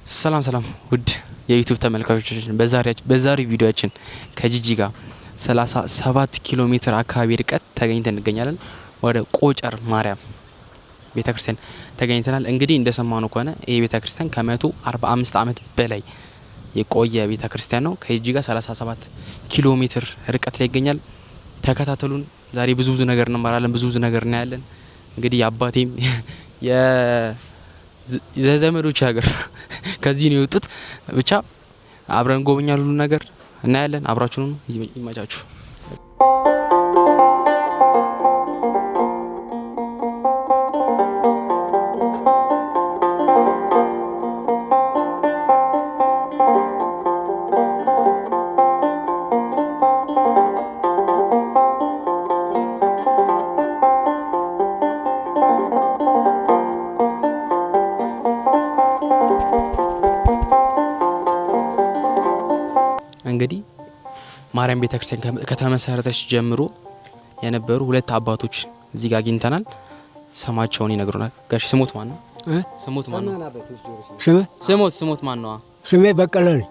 ሰላም ውድ የዩቲዩብ ተመልካቾቻችን በዛሬ ቪዲዮአችን ከጂጂጋ 37 ኪሎ ሜትር አካባቢ ርቀት ተገኝተን እንገኛለን። ወደ ቆጨር ማርያም ቤተክርስቲያን ተገኝተናል። እንግዲህ እንደሰማነው ከሆነ ይሄ ቤተክርስቲያን ከ145 ዓመት በላይ የቆየ ቤተክርስቲያን ነው። ከጂጂጋ 37 ኪሎ ሜትር ርቀት ላይ ይገኛል። ተከታተሉን። ዛሬ ብዙ ነገር እንማራለን፣ ብዙ ነገር እናያለን። እንግዲህ የአባቴም የዘመዶች ሀገር ከዚህ ነው የወጡት። ብቻ አብረን ጎበኛለን፣ ሁሉ ነገር እናያለን። አብራችሁን ይመቻችሁ። እንግዲህ ማርያም ቤተክርስቲያን ከተመሰረተች ጀምሮ የነበሩ ሁለት አባቶች እዚህ ጋር አግኝተናል። ስማቸውን ይነግሩናል። ጋሽ ስሞት ማን ነው? ስሞት ማን ነው? ስሞት ማን ነው? ስሜ በቀለ ነኝ።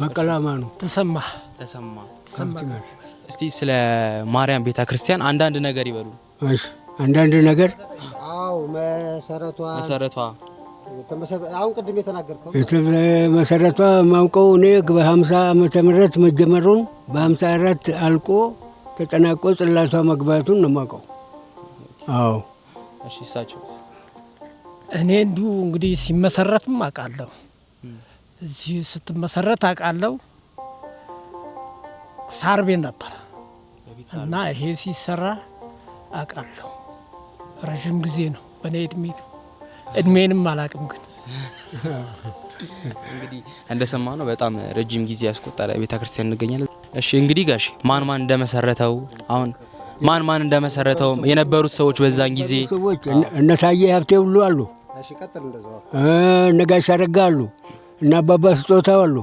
በቀለ ማን ነው? ተሰማ። እስቲ ስለ ማርያም ቤተክርስቲያን አንዳንድ ነገር ይበሉ። እሺ፣ አንዳንድ ነገር። አው መሰረቷ አሁን ቅድም የተናገርከው መሰረቷ ማውቀው እኔ በ50 ዓመተ ምህረት መጀመሩን በ54 አልቆ ተጠናቆ ጽላቷ መግባቱን ነው ማውቀው። አዎ። እሺ፣ እሳቸው እኔ እንዲሁ እንግዲህ ሲመሰረትም አውቃለሁ፣ እዚህ ስትመሰረት አውቃለሁ። ሳር ቤት ነበር እና ይሄ ሲሰራ አውቃለሁ። ረጅም ጊዜ ነው በእኔ እድሜ ነው። እድሜንም አላውቅም ግን እንግዲህ እንደሰማነው በጣም ረጅም ጊዜ ያስቆጠረ ቤተክርስቲያን እንገኛለን። እሺ፣ እንግዲህ ጋሽ ማን እንደመሰረተው አሁን ማን እንደመሰረተው የነበሩት ሰዎች በዛን ጊዜ ሰዎች እነ ታዬ ሀብቴ ሁሉ አሉ። እሺ፣ ቀጥል። እንደዛው እነ ጋሽ አረጋ አሉ እና አባባ ስጦታው አሉ።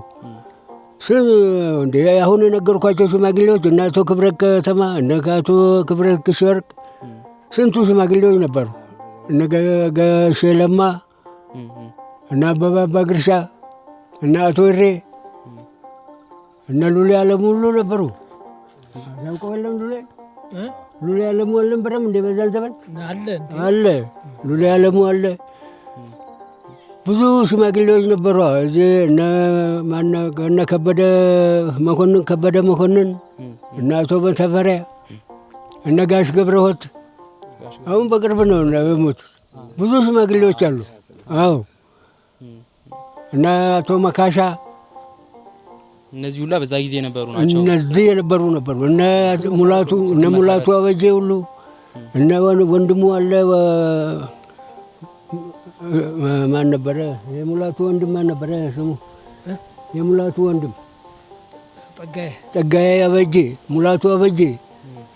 እንደ አሁን የነገርኳቸው ሽማግሌዎች እና አቶ ክብረት ከተማ እና አቶ ክብረት ክሽወርቅ ስንቱ ሽማግሌዎች ነበሩ። እነ ጋሽ ለማ እና አበባ ግርሻ እና አቶ እሬ እና ሉሌ አለሙ ሁሉ ነበሩ። ያውቀዋለም ሉሌ አለሙ አልነበረም እንደ በዛን ዘመን አለ ሉሌ አለሙ አለ። ብዙ ሽማግሌዎች ነበሩ። እዚህ እነ ከበደ መኮንን እና አቶ በተፈሪያ እነ ጋሽ ገብረሆት አሁን በቅርብ ነው የሞቱት። ብዙ ሽማግሌዎች አሉ። አዎ። እና አቶ መካሻ እነዚህ ሁላ በዛ ጊዜ የነበሩ ናቸው። እነዚህ የነበሩ ነበሩ። እነ ሙላቱ አበጄ ሁሉ እነ ወንድሙ አለ። ማን ነበረ? የሙላቱ ወንድም ማን ነበረ ስሙ? የሙላቱ ወንድም ጸጋዬ አበጄ፣ ሙላቱ አበጄ፣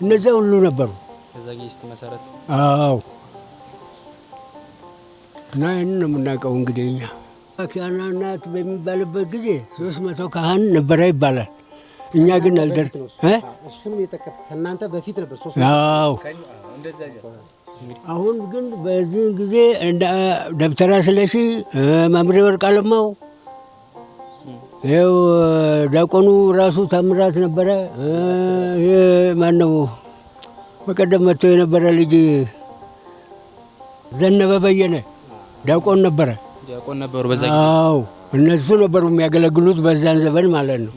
እነዚያ ሁሉ ነበሩ በዛ ጊዜ ስትመሰረት። አዎ። እና ይህንን ነው የምናውቀው። እንግዲህ እኛ ካህናት በሚባልበት ጊዜ 300 ካህን ነበረ ይባላል። እኛ ግን እሱንም የጠቀት ከእናንተ በፊት ነበር 300። አዎ። አሁን ግን በዚህ ጊዜ ደብተራ ስለሺ፣ መምሬ ወርቅ አለማው፣ ይኸው ዲያቆኑ ራሱ ታምራት ነበረ። ማነው በቀደም መጥቶ የነበረ ልጅ ዘነበ በየነ ዲያቆን ነበሩ በዛ ጊዜ። አዎ፣ እነሱ ነበሩ የሚያገለግሉት በዛን ዘመን ማለት ነው።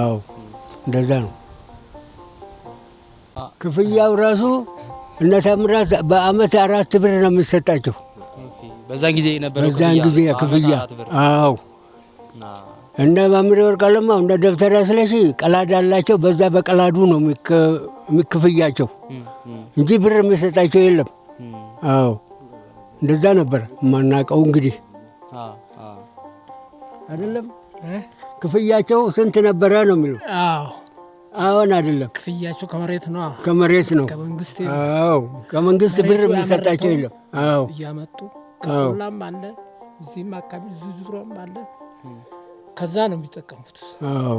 አዎ፣ እንደዛ ነው። ክፍያው ራሱ እነ ታምራት በአመት 4 ብር ነው የሚሰጣቸው በዛን ጊዜ ነበር። በዛን ጊዜ ክፍያ። አዎ። እነ መምሬ ወርቅ አለማው እንደ ደብተራ ስለሺ ቀላድ አላቸው። በዛ በቀላዱ ነው የሚክፍያቸው እንጂ ብር የሚሰጣቸው የለም። አዎ፣ እንደዛ ነበር የማናውቀው። እንግዲህ አይደለም ክፍያቸው ስንት ነበረ ነው የሚለው። አዎን፣ አይደለም ክፍያቸው ከመሬት ነው። ከመንግስት። አዎ፣ ከመንግስት ብር የሚሰጣቸው የለም። አዎ፣ እያመጡ ከቆላም አለ፣ እዚህም አካባቢ ዙዙሮም አለ። ከዛ ነው የሚጠቀሙት። አዎ።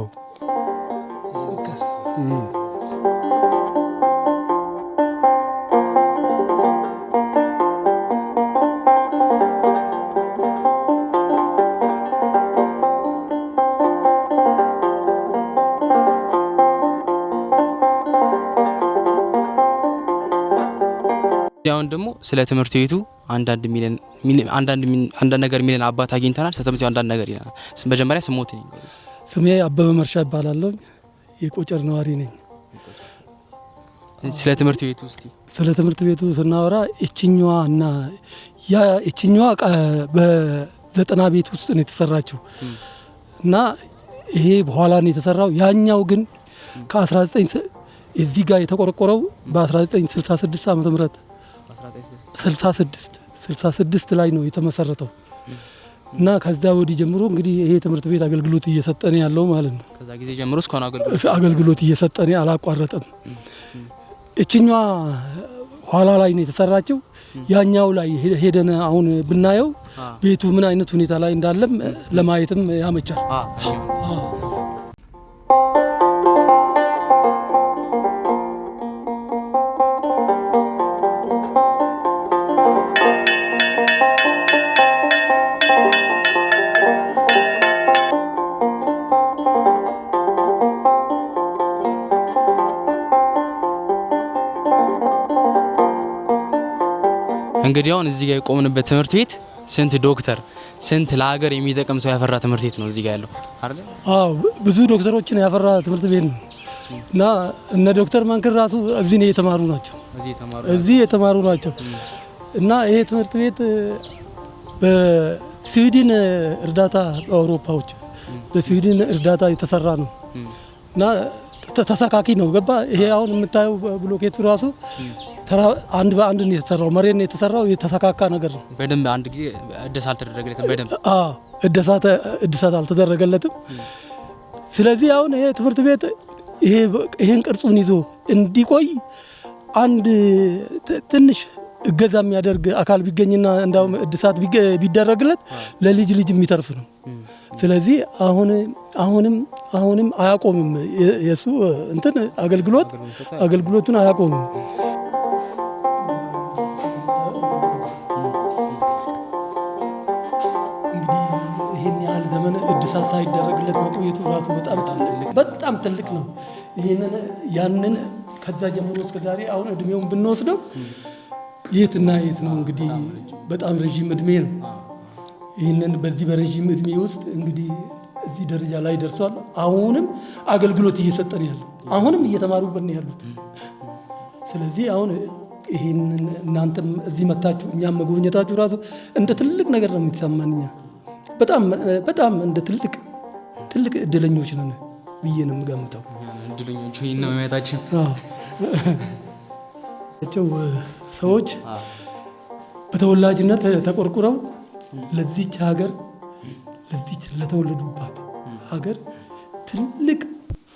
አሁን ደግሞ ስለ ትምህርት ቤቱ አንዳንድ ነገር ሚለን አባት አግኝተናል። ስለ ትምህርት ቤቱ አንዳንድ ነገር ይላል። መጀመሪያ ስሞትን ይንገሩ። ስሜ አበበ መርሻ ይባላለሁ። የቆጨር ነዋሪ ነኝ። ስለ ትምህርት ቤቱ እስቲ ስለ ትምህርት ቤቱ ስናወራ እችኛዋ በ90 ቤት ውስጥ ነው የተሰራችው እና ይሄ በኋላ ነው የተሰራው። ያኛው ግን ከ19 እዚህ ጋር የተቆረቆረው በ1966 ዓመተ ምህረት 66 ላይ ነው የተመሰረተው እና ከዛ ወዲህ ጀምሮ እንግዲህ ይሄ ትምህርት ቤት አገልግሎት እየሰጠን ያለው ማለት ነው። ከዛ ጊዜ ጀምሮ እስካሁን አገልግሎት እየሰጠን አላቋረጠም። እችኛዋ ኋላ ላይ ነው የተሰራችው። ያኛው ላይ ሄደን አሁን ብናየው ቤቱ ምን አይነት ሁኔታ ላይ እንዳለም ለማየትም ያመቻል። እንግዲህ አሁን እዚህ ጋር የቆምንበት ትምህርት ቤት ስንት ዶክተር ስንት ለሀገር የሚጠቅም ሰው ያፈራ ትምህርት ቤት ነው እዚህ ጋር ያለው አይደል? አዎ ብዙ ዶክተሮችን ያፈራ ትምህርት ቤት ነው እና እነ ዶክተር ማንክር ራሱ እዚህ ነው የተማሩ ናቸው እና ይሄ ትምህርት ቤት በስዊድን እርዳታ በአውሮፓዎች በስዊድን እርዳታ የተሰራ ነው እና ተሰካኪ ነው። ገባ ይሄ አሁን የምታየው ብሎኬቱ ራሱ አንድ በአንድ ነው የተሰራው። መሬት ነው የተሰራው። የተሰካካ ነገር ነው። በደንብ አንድ ጊዜ እድሳት አልተደረገለትም። በደንብ እድሳት አልተደረገለትም። ስለዚህ አሁን ይሄ ትምህርት ቤት ይሄን ቅርጹን ይዞ እንዲቆይ አንድ ትንሽ እገዛ የሚያደርግ አካል ቢገኝና እንዳውም እድሳት ቢደረግለት ለልጅ የሚተርፍ ነው። ስለዚህ አሁንም አያቆምም። የሱ እንትን አገልግሎቱን አያቆምም። ይሄን ያህል ዘመን እድሳት ሳይደረግለት መቆየቱ ራሱ በጣም ትልቅ ነው። ያንን ከዛ ጀምሮ እስከ ዛሬ አሁን እድሜውን ብንወስደው የትና የት ነው እንግዲህ በጣም ረጅም እድሜ ነው። ይህንን በዚህ በረጅም እድሜ ውስጥ እንግዲህ እዚህ ደረጃ ላይ ደርሷል። አሁንም አገልግሎት እየሰጠን ያለው አሁንም እየተማሩበት ነው ያሉት። ስለዚህ አሁን ይህንን እናንተም እዚህ መታችሁ እኛም መጎብኘታችሁ ራሱ እንደ ትልቅ ነገር ነው የሚሰማን። እኛ በጣም እንደ ትልቅ እድለኞች ነን ብዬ ነው የምገምተው። እድለኞች ነው የሚያታችን ሰዎች በተወላጅነት ተቆርቁረው ለዚች ሀገር ለተወለዱባት ሀገር ትልቅ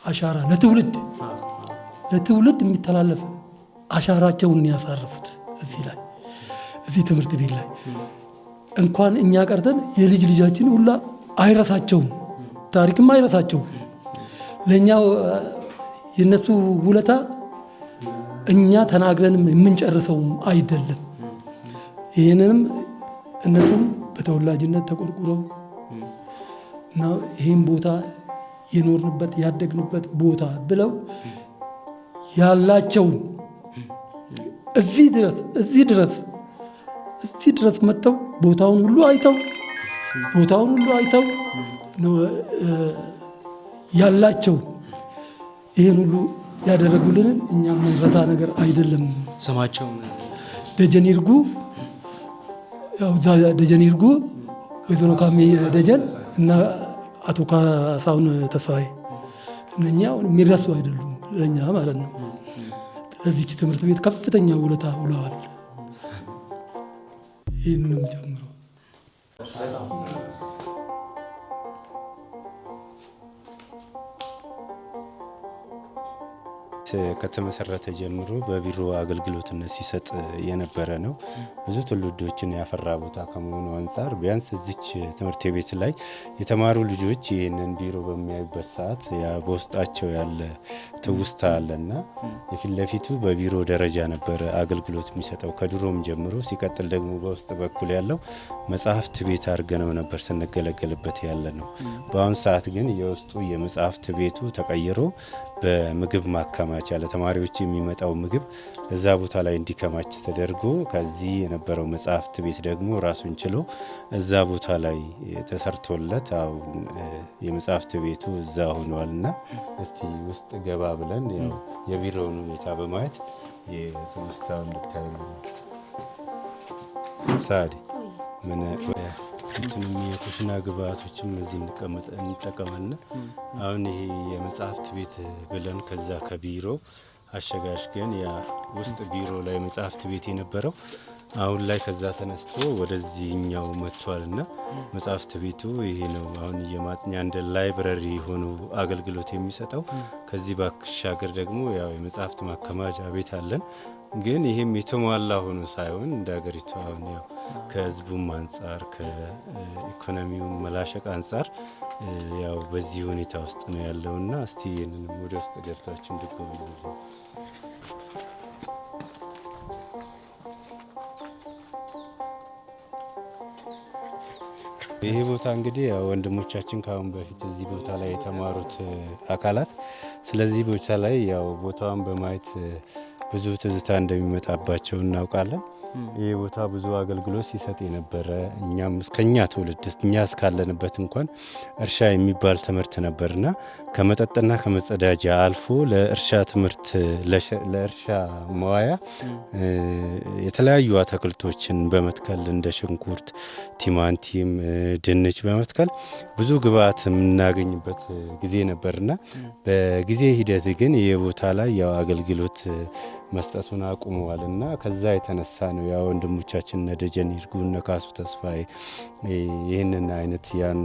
አሻራ ለትውልድ የሚተላለፍ አሻራቸውን ያሳረፉት እዚህ ትምህርት ቤት ላይ እንኳን እኛ ቀርተን የልጅ ልጃችን ሁላ አይረሳቸውም፣ ታሪክም አይረሳቸውም። ለእኛ የነሱ ውለታ እኛ ተናግረንም የምንጨርሰውም አይደለም። ይህንንም እነሱም በተወላጅነት ተቆርቁረው እና ይህን ቦታ የኖርንበት ያደግንበት ቦታ ብለው ያላቸውን እዚህ ድረስ መጥተው ቦታውን ሁሉ አይተው ነው ያላቸው ይህን ሁሉ ያደረጉልንን እኛ የምንረሳ ነገር አይደለም። ስማቸው ደጀን ይርጉ፣ ወይዘሮ ካሜ ደጀን እና አቶ ካሳሁን ተስፋዬ እነኛ የሚረሱ አይደሉም ለእኛ ማለት ነው። ለዚች ትምህርት ቤት ከፍተኛ ውለታ ውለዋል። ይህንንም ጨምሮ ከተመሰረተ ጀምሮ በቢሮ አገልግሎትነት ሲሰጥ የነበረ ነው። ብዙ ትውልዶችን ያፈራ ቦታ ከመሆኑ አንጻር ቢያንስ እዚች ትምህርት ቤት ላይ የተማሩ ልጆች ይህንን ቢሮ በሚያዩበት ሰዓት በውስጣቸው ያለ ትውስታ አለና የፊት ለፊቱ በቢሮ ደረጃ ነበረ አገልግሎት የሚሰጠው ከድሮም ጀምሮ። ሲቀጥል ደግሞ በውስጥ በኩል ያለው መጽሐፍት ቤት አድርገነው ነበር ስንገለገልበት ያለ ነው። በአሁኑ ሰዓት ግን የውስጡ የመጽሐፍት ቤቱ ተቀይሮ በምግብ ማከማቻ ለተማሪዎች የሚመጣው ምግብ እዛ ቦታ ላይ እንዲከማች ተደርጎ ከዚህ የነበረው መጽሐፍት ቤት ደግሞ ራሱን ችሎ እዛ ቦታ ላይ ተሰርቶለት አሁን የመጽሐፍት ቤቱ እዛ ሆኗልና እስቲ ውስጥ ገባ ብለን የቢሮውን ሁኔታ በማየት የትውስታውን እንድታዩ ሳዲ ምን እንትንም የኩሽና ግብአቶችም እዚህ እንጠቀማለን። አሁን ይሄ የመጽሐፍት ቤት ብለን ከዛ ከቢሮ አሸጋሽገን ያ ውስጥ ቢሮ ላይ መጽሐፍት ቤት የነበረው አሁን ላይ ከዛ ተነስቶ ወደዚህኛው መጥቷልና መጽሐፍት ቤቱ ይሄ ነው። አሁን የማጥኛ እንደ ላይብረሪ ሆኖ አገልግሎት የሚሰጠው። ከዚህ ባሻገር ደግሞ ያው የመጽሐፍት ማከማቻ ቤት አለን። ግን ይሄም የተሟላ ሆኖ ሳይሆን እንደ ሀገሪቱ አሁን ያው ከህዝቡም አንጻር ከኢኮኖሚው መላሸቅ አንጻር ያው በዚህ ሁኔታ ውስጥ ነው ያለውና እስቲ ይሄንን ወደ ውስጥ ገብታችሁ እንድትጎበኙ። ይሄ ቦታ እንግዲህ ወንድሞቻችን ካሁን በፊት እዚህ ቦታ ላይ የተማሩት አካላት ስለዚህ ቦታ ላይ ያው ቦታውን በማየት ብዙ ትዝታ እንደሚመጣባቸው እናውቃለን። ይህ ቦታ ብዙ አገልግሎት ሲሰጥ የነበረ እኛም እስከኛ ትውልድ እኛ እስካለንበት እንኳን እርሻ የሚባል ትምህርት ነበርና ከመጠጥና ከመጸዳጃ አልፎ ለእርሻ ትምህርት ለእርሻ መዋያ የተለያዩ አትክልቶችን በመትከል እንደ ሽንኩርት፣ ቲማቲም፣ ድንች በመትከል ብዙ ግብአት የምናገኝበት ጊዜ ነበርና በጊዜ ሂደት ግን ይህ ቦታ ላይ ያው አገልግሎት መስጠቱን አቁመዋልና ከዛ የተነሳ ነው ያው ወንድሞቻችን ደጀን ይርጉ ነካሱ ተስፋዬ ይህንን አይነት ያን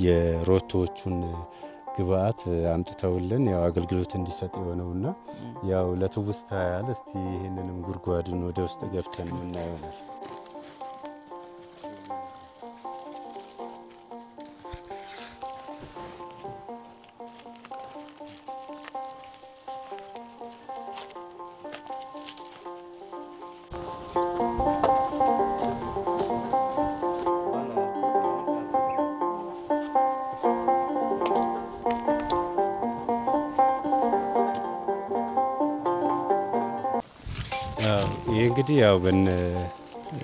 የሮቶዎቹን ግብአት አምጥተውልን ያው አገልግሎት እንዲሰጥ የሆነውና ያው ለትውስታ ያለ እስቲ ይህንንም ጉድጓዱን ወደ ውስጥ ገብተን እናየው ነው። ይህ እንግዲህ ያው በነ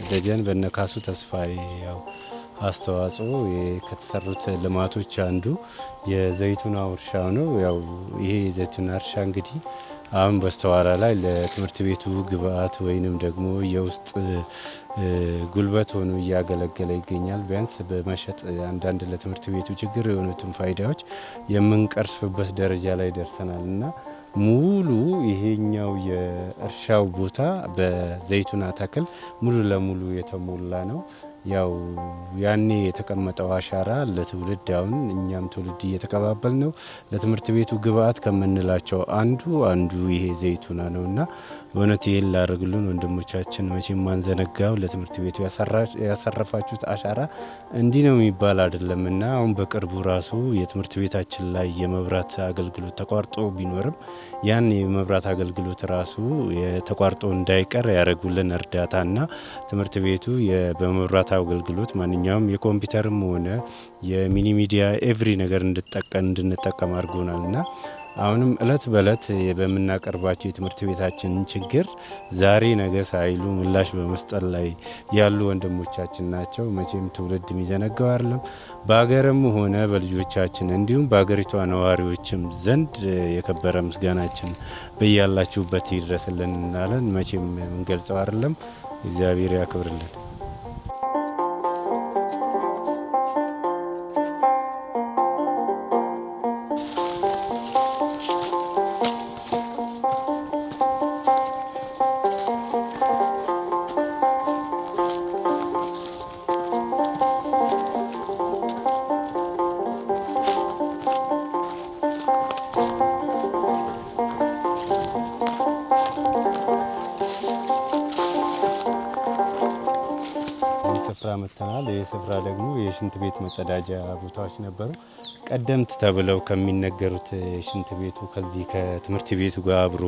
ደጀን በነ ካሱ ተስፋዬ ያው አስተዋጽኦ ከተሰሩት ልማቶች አንዱ የዘይቱና እርሻ ነው። ያው ይሄ የዘይቱና እርሻ እንግዲህ አሁን በስተኋላ ላይ ለትምህርት ቤቱ ግብአት ወይንም ደግሞ የውስጥ ጉልበት ሆኖ እያገለገለ ይገኛል። ቢያንስ በመሸጥ አንዳንድ ለትምህርት ቤቱ ችግር የሆኑትን ፋይዳዎች የምንቀርፍበት ደረጃ ላይ ደርሰናልና ሙሉ ይሄኛው የእርሻው ቦታ በዘይቱና ተክል ሙሉ ለሙሉ የተሞላ ነው። ያው ያኔ የተቀመጠው አሻራ ለትውልድ አሁን እኛም ትውልድ እየተቀባበል ነው። ለትምህርት ቤቱ ግብአት ከምንላቸው አንዱ ይሄ ዘይቱና ነውና በእውነት ይሄን ላደርግልን ወንድሞቻችን መቼም ማንዘነጋው ለትምህርት ቤቱ ያሰረፋችሁት አሻራ እንዲህ ነው የሚባል አይደለምና አሁን በቅርቡ ራሱ የትምህርት ቤታችን ላይ የመብራት አገልግሎት ተቋርጦ ቢኖርም ያን የመብራት አገልግሎት ራሱ ተቋርጦ እንዳይቀር ያደረጉልን እርዳታና ትምህርት ቤቱ በመብራት አገልግሎት ማንኛውም የኮምፒውተርም ሆነ የሚኒ ሚዲያ ኤቭሪ ነገር እንድንጠቀም አድርጎናልና አሁንም እለት በእለት በምናቀርባቸው የትምህርት ቤታችን ችግር ዛሬ ነገ ሳይሉ ምላሽ በመስጠት ላይ ያሉ ወንድሞቻችን ናቸው። መቼም ትውልድ የሚዘነጋው አይደለም። በሀገርም ሆነ በልጆቻችን እንዲሁም በሀገሪቷ ነዋሪዎችም ዘንድ የከበረ ምስጋናችን በያላችሁበት ይድረስልን እናለን። መቼም የምንገልጸው አይደለም። እግዚአብሔር ያክብርልን። መተናል። ይህ ስፍራ ደግሞ የሽንት ቤት መጸዳጃ ቦታዎች ነበሩ። ቀደምት ተብለው ከሚነገሩት ሽንት ቤቱ ከዚህ ከትምህርት ቤቱ ጋር አብሮ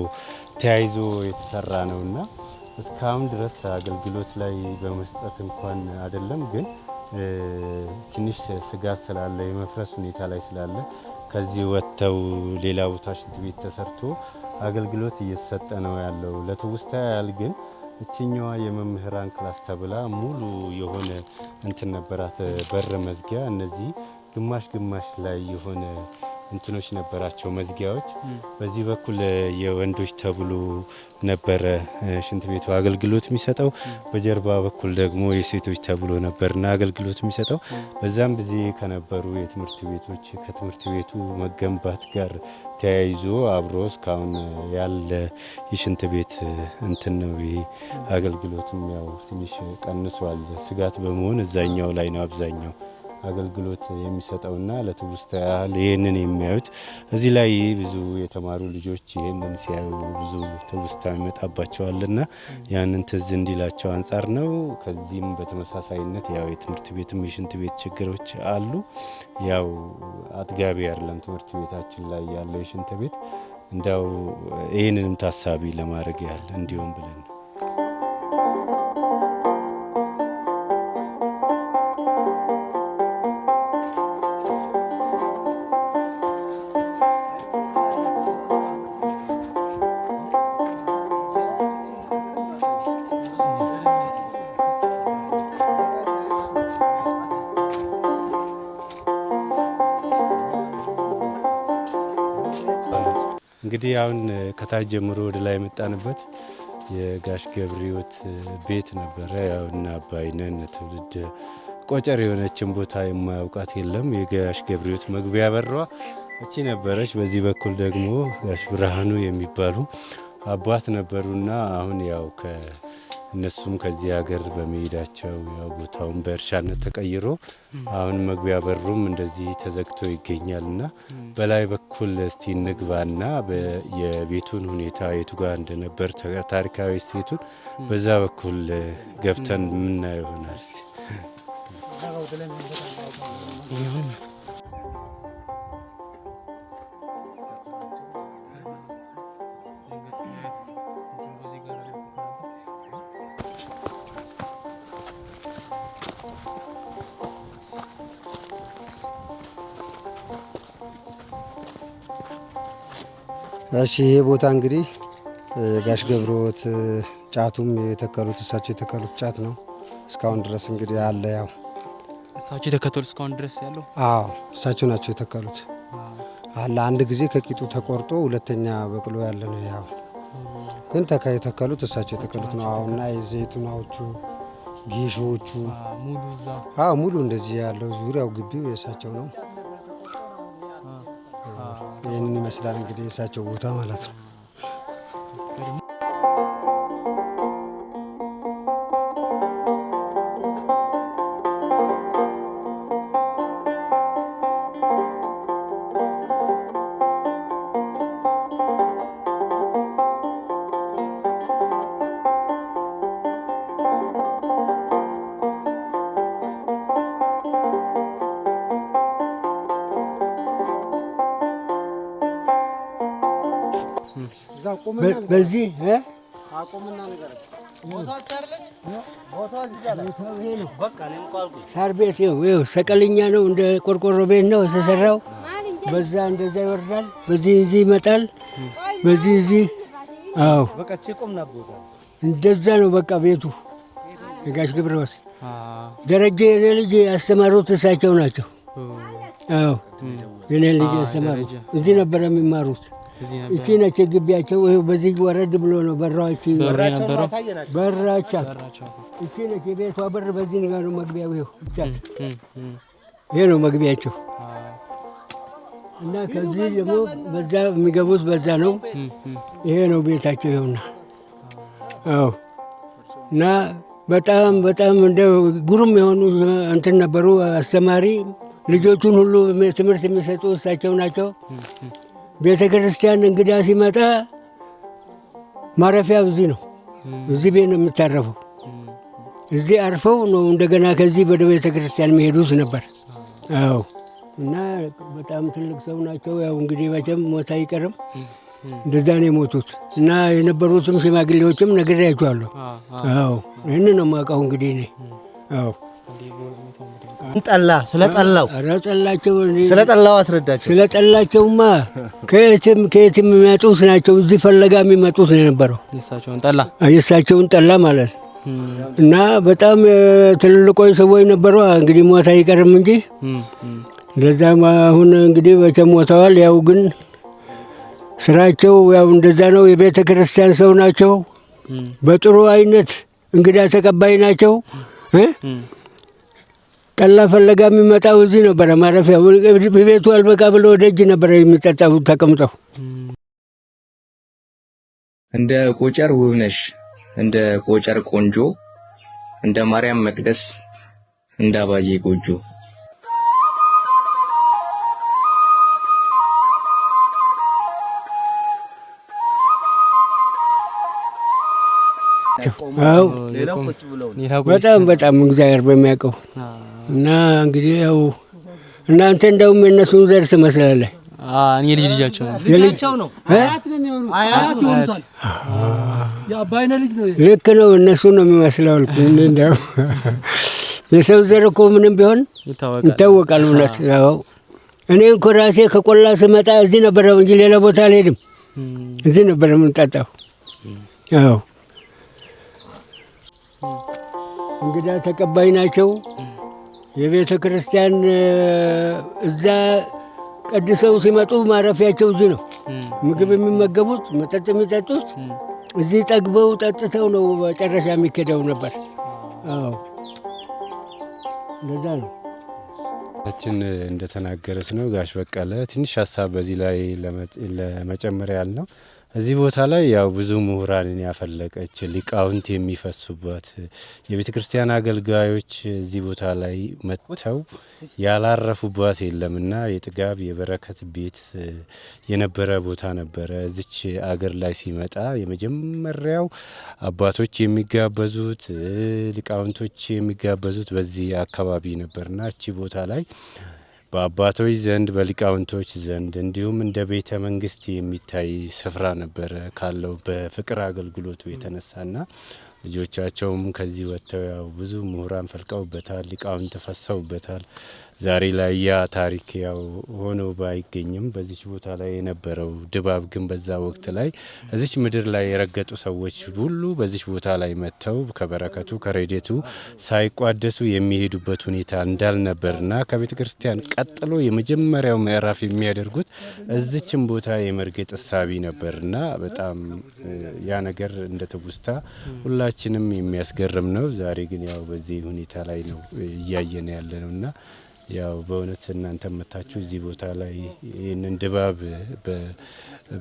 ተያይዞ የተሰራ ነውና እስካሁን ድረስ አገልግሎት ላይ በመስጠት እንኳን አይደለም፣ ግን ትንሽ ስጋት ስላለ የመፍረስ ሁኔታ ላይ ስላለ ከዚህ ወጥተው ሌላ ቦታ ሽንት ቤት ተሰርቶ አገልግሎት እየተሰጠ ነው ያለው። ለትውስታ ያህል ግን እችኛዋ የመምህራን ክላስ ተብላ ሙሉ የሆነ እንትን ነበራት በር መዝጊያ። እነዚህ ግማሽ ግማሽ ላይ የሆነ እንትኖች ነበራቸው መዝጊያዎች። በዚህ በኩል የወንዶች ተብሎ ነበረ ሽንት ቤቱ አገልግሎት የሚሰጠው፣ በጀርባ በኩል ደግሞ የሴቶች ተብሎ ነበርና አገልግሎት የሚሰጠው። በዛም ጊዜ ከነበሩ የትምህርት ቤቶች ከትምህርት ቤቱ መገንባት ጋር ተያይዞ አብሮ እስካሁን ያለ የሽንት ቤት እንትን ነው። ይሄ አገልግሎትም ያው ትንሽ ቀንሷል። ስጋት በመሆን እዛኛው ላይ ነው አብዛኛው አገልግሎት የሚሰጠውና ለትውስታ ያህል ይህንን የሚያዩት እዚህ ላይ ብዙ የተማሩ ልጆች ይህንን ሲያዩ ብዙ ትውስታ ይመጣባቸዋልና ያንን ትዝ እንዲላቸው አንጻር ነው። ከዚህም በተመሳሳይነት ያው የትምህርት ቤትም የሽንት ቤት ችግሮች አሉ። ያው አጥጋቢ አይደለም ትምህርት ቤታችን ላይ ያለው የሽንት ቤት። እንዳው ይህንንም ታሳቢ ለማድረግ ያህል እንዲሁም ብለን ነው። እንግዲህ አሁን ከታች ጀምሮ ወደ ላይ የመጣንበት የጋሽ ገብረሕይወት ቤት ነበረ። ያው እና አባይነን ትውልድ ቆጨር የሆነችን ቦታ የማያውቃት የለም። የጋሽ ገብረሕይወት መግቢያ በሯ እቺ ነበረች። በዚህ በኩል ደግሞ ጋሽ ብርሃኑ የሚባሉ አባት ነበሩና አሁን ያው እነሱም ከዚህ ሀገር በመሄዳቸው ያው ቦታውን በእርሻነት ተቀይሮ አሁን መግቢያ በሩም እንደዚህ ተዘግቶ ይገኛልና በላይ በኩል እስቲ እንግባና የቤቱን ሁኔታ የቱ ጋር እንደነበር ታሪካዊ እሴቱን በዛ በኩል ገብተን ምናየው ይሆናል። እስቲ እሺ ይሄ ቦታ እንግዲህ ጋሽ ገብረሕይወት ጫቱም የተከሉት እሳቸው የተከሉት ጫት ነው። እስካሁን ድረስ እንግዲህ አለ። ያው እሳቸው የተከሉት እስካሁን ድረስ ያለው አዎ እሳቸው ናቸው የተከሉት አለ። አንድ ጊዜ ከቂጡ ተቆርጦ ሁለተኛ በቅሎ ያለ ነው። ያው ግን የተከሉት እሳቸው የተከሉት ነው። አሁንና የዘይቱናዎቹ ጌሾቹ ሙሉ እንደዚህ ያለው ዙሪያው ግቢው የእሳቸው ነው። ይህንን ይመስላል እንግዲህ የእሳቸው ቦታ ማለት ነው። በዚህ ሳር ቤት ይኸው ሰቀልኛ ነው። እንደ ቆርቆሮ ቤት ነው የተሰራው። በዛ እንደዛ ይወርዳል፣ በዚህ እዚህ ይመጣል፣ በዚህ እዚህ። አዎ እንደዛ ነው በቃ ቤቱ። ጋሽ ገብረሕይወት ደረጀ የኔ ልጅ ያስተማሩት እሳቸው ናቸው። አዎ የኔ ልጅ ያስተማሩት እዚህ ነበር የሚማሩት። እቺ ነች ግቢያቸው። ይኸው በዚህ ወረድ ብሎ ነው በራቸው። እቺ ነች የቤቷ በር። በዚህ ጋር ነው መግቢያው። ይኸው ብቻት ይሄ ነው መግቢያቸው እና ከዚህ ደግሞ በዛ የሚገቡት በዛ ነው። ይሄ ነው ቤታቸው። ይኸውና አዎ። እና በጣም በጣም እንደ ጉሩም የሆኑ እንትን ነበሩ። አስተማሪ ልጆቹን ሁሉ ትምህርት የሚሰጡ እሳቸው ናቸው። ቤተ ክርስቲያን እንግዳ ሲመጣ ማረፊያው እዚህ ነው። እዚህ ቤት ነው የምታረፈው። እዚህ አርፈው ነው እንደገና ከዚህ ወደ ቤተ ክርስቲያን የሚሄዱት ነበር። አዎ። እና በጣም ትልቅ ሰው ናቸው። ያው እንግዲህ መቼም ሞት አይቀርም። እንደዛ ነው የሞቱት። እና የነበሩትም ሽማግሌዎችም ነግሬያቸዋለሁ። አዎ ይህን ነው የማውቀው እንግዲህ እኔ። አዎ ስለጠላው ኧረ ጠላቸው ስለጠላው አስረዳቸው። ስለጠላቸውማ ከየትም የሚመጡት ናቸው። እዚህ ፈለጋ የሚመጡት ነው የነበረው የእሳቸውን ጠላ ማለት እና በጣም ትልልቆች ሰዎች ነበሩ። እንግዲህ ሞት አይቀርም እንጂ ለዛም አሁን እንግዲህ በተም ሞተዋል። ያው ግን ስራቸው ያው እንደዛ ነው። የቤተ ክርስቲያን ሰው ናቸው። በጥሩ አይነት እንግዳ ተቀባይ ናቸው። ጠላ ፈለጋ የሚመጣው እዚህ ነበረ ማረፊያ። ቤቱ አልበቃ ብሎ ደጅ ነበረ የሚጠጣው ተቀምጠው። እንደ ቆጨር ውብነሽ፣ እንደ ቆጨር ቆንጆ፣ እንደ ማርያም መቅደስ፣ እንደ አባዬ ጎጆ በጣም እግዚአብሔር በሚያውቀው እና እንግዲህ ያው እናንተ እንደውም የእነሱን ዘር ትመስላለህ። እኔ ልጃቸው ነው። አያት ነው የሚሆኑት። አያት ይሆኑታል። የአባይነ ልጅ ነው። ልክ ነው። እነሱ ነው የሚመስለው። እንደው የሰው ዘር እኮ ምንም ቢሆን ይታወቃል። እውነት ያው እኔ እንኳ ራሴ ከቆላ ስመጣ እዚህ ነበረ እንጂ ሌላ ቦታ አልሄድም። እዚህ ነበረ የምንጠጣው። አዎ እንግዳ ተቀባይ ናቸው። የቤተ ክርስቲያን እዛ ቀድሰው ሲመጡ ማረፊያቸው እዚህ ነው። ምግብ የሚመገቡት መጠጥ የሚጠጡት እዚህ ጠግበው ጠጥተው ነው መጨረሻ የሚኬደው ነበር። አዎ እንደዛ ነው። ችን እንደተናገረች ነው ጋሽ በቀለ ትንሽ ሀሳብ በዚህ ላይ ለመጨመር ያህል ነው። እዚህ ቦታ ላይ ያው ብዙ ምሁራንን ያፈለቀች ሊቃውንት የሚፈሱበት የቤተ ክርስቲያን አገልጋዮች እዚህ ቦታ ላይ መጥተው ያላረፉባት የለምና የጥጋብ የበረከት ቤት የነበረ ቦታ ነበረ። እዚች አገር ላይ ሲመጣ የመጀመሪያው አባቶች የሚጋበዙት ሊቃውንቶች የሚጋበዙት በዚህ አካባቢ ነበርና እቺ ቦታ ላይ በአባቶች ዘንድ በሊቃውንቶች ዘንድ እንዲሁም እንደ ቤተ መንግስት የሚታይ ስፍራ ነበረ ካለው በፍቅር አገልግሎቱ የተነሳና ልጆቻቸውም ከዚህ ወጥተው ያው ብዙ ምሁራን ፈልቀውበታል፣ ሊቃውንት ፈሰውበታል። ዛሬ ላይ ያ ታሪክ ያው ሆኖ ባይገኝም በዚች ቦታ ላይ የነበረው ድባብ ግን በዛ ወቅት ላይ እዚች ምድር ላይ የረገጡ ሰዎች ሁሉ በዚች ቦታ ላይ መጥተው ከበረከቱ ከረድኤቱ ሳይቋደሱ የሚሄዱበት ሁኔታ እንዳልነበርና ከቤተ ክርስቲያን ቀጥሎ የመጀመሪያው ምዕራፍ የሚያደርጉት እዚችን ቦታ የመርገጥ እሳቢ ነበርና በጣም ያ ነገር እንደ ትውስታ ሁላችንም የሚያስገርም ነው። ዛሬ ግን ያው በዚህ ሁኔታ ላይ ነው እያየን ያለ ነውና ያው በእውነት እናንተ መታችሁ እዚህ ቦታ ላይ ይህንን ድባብ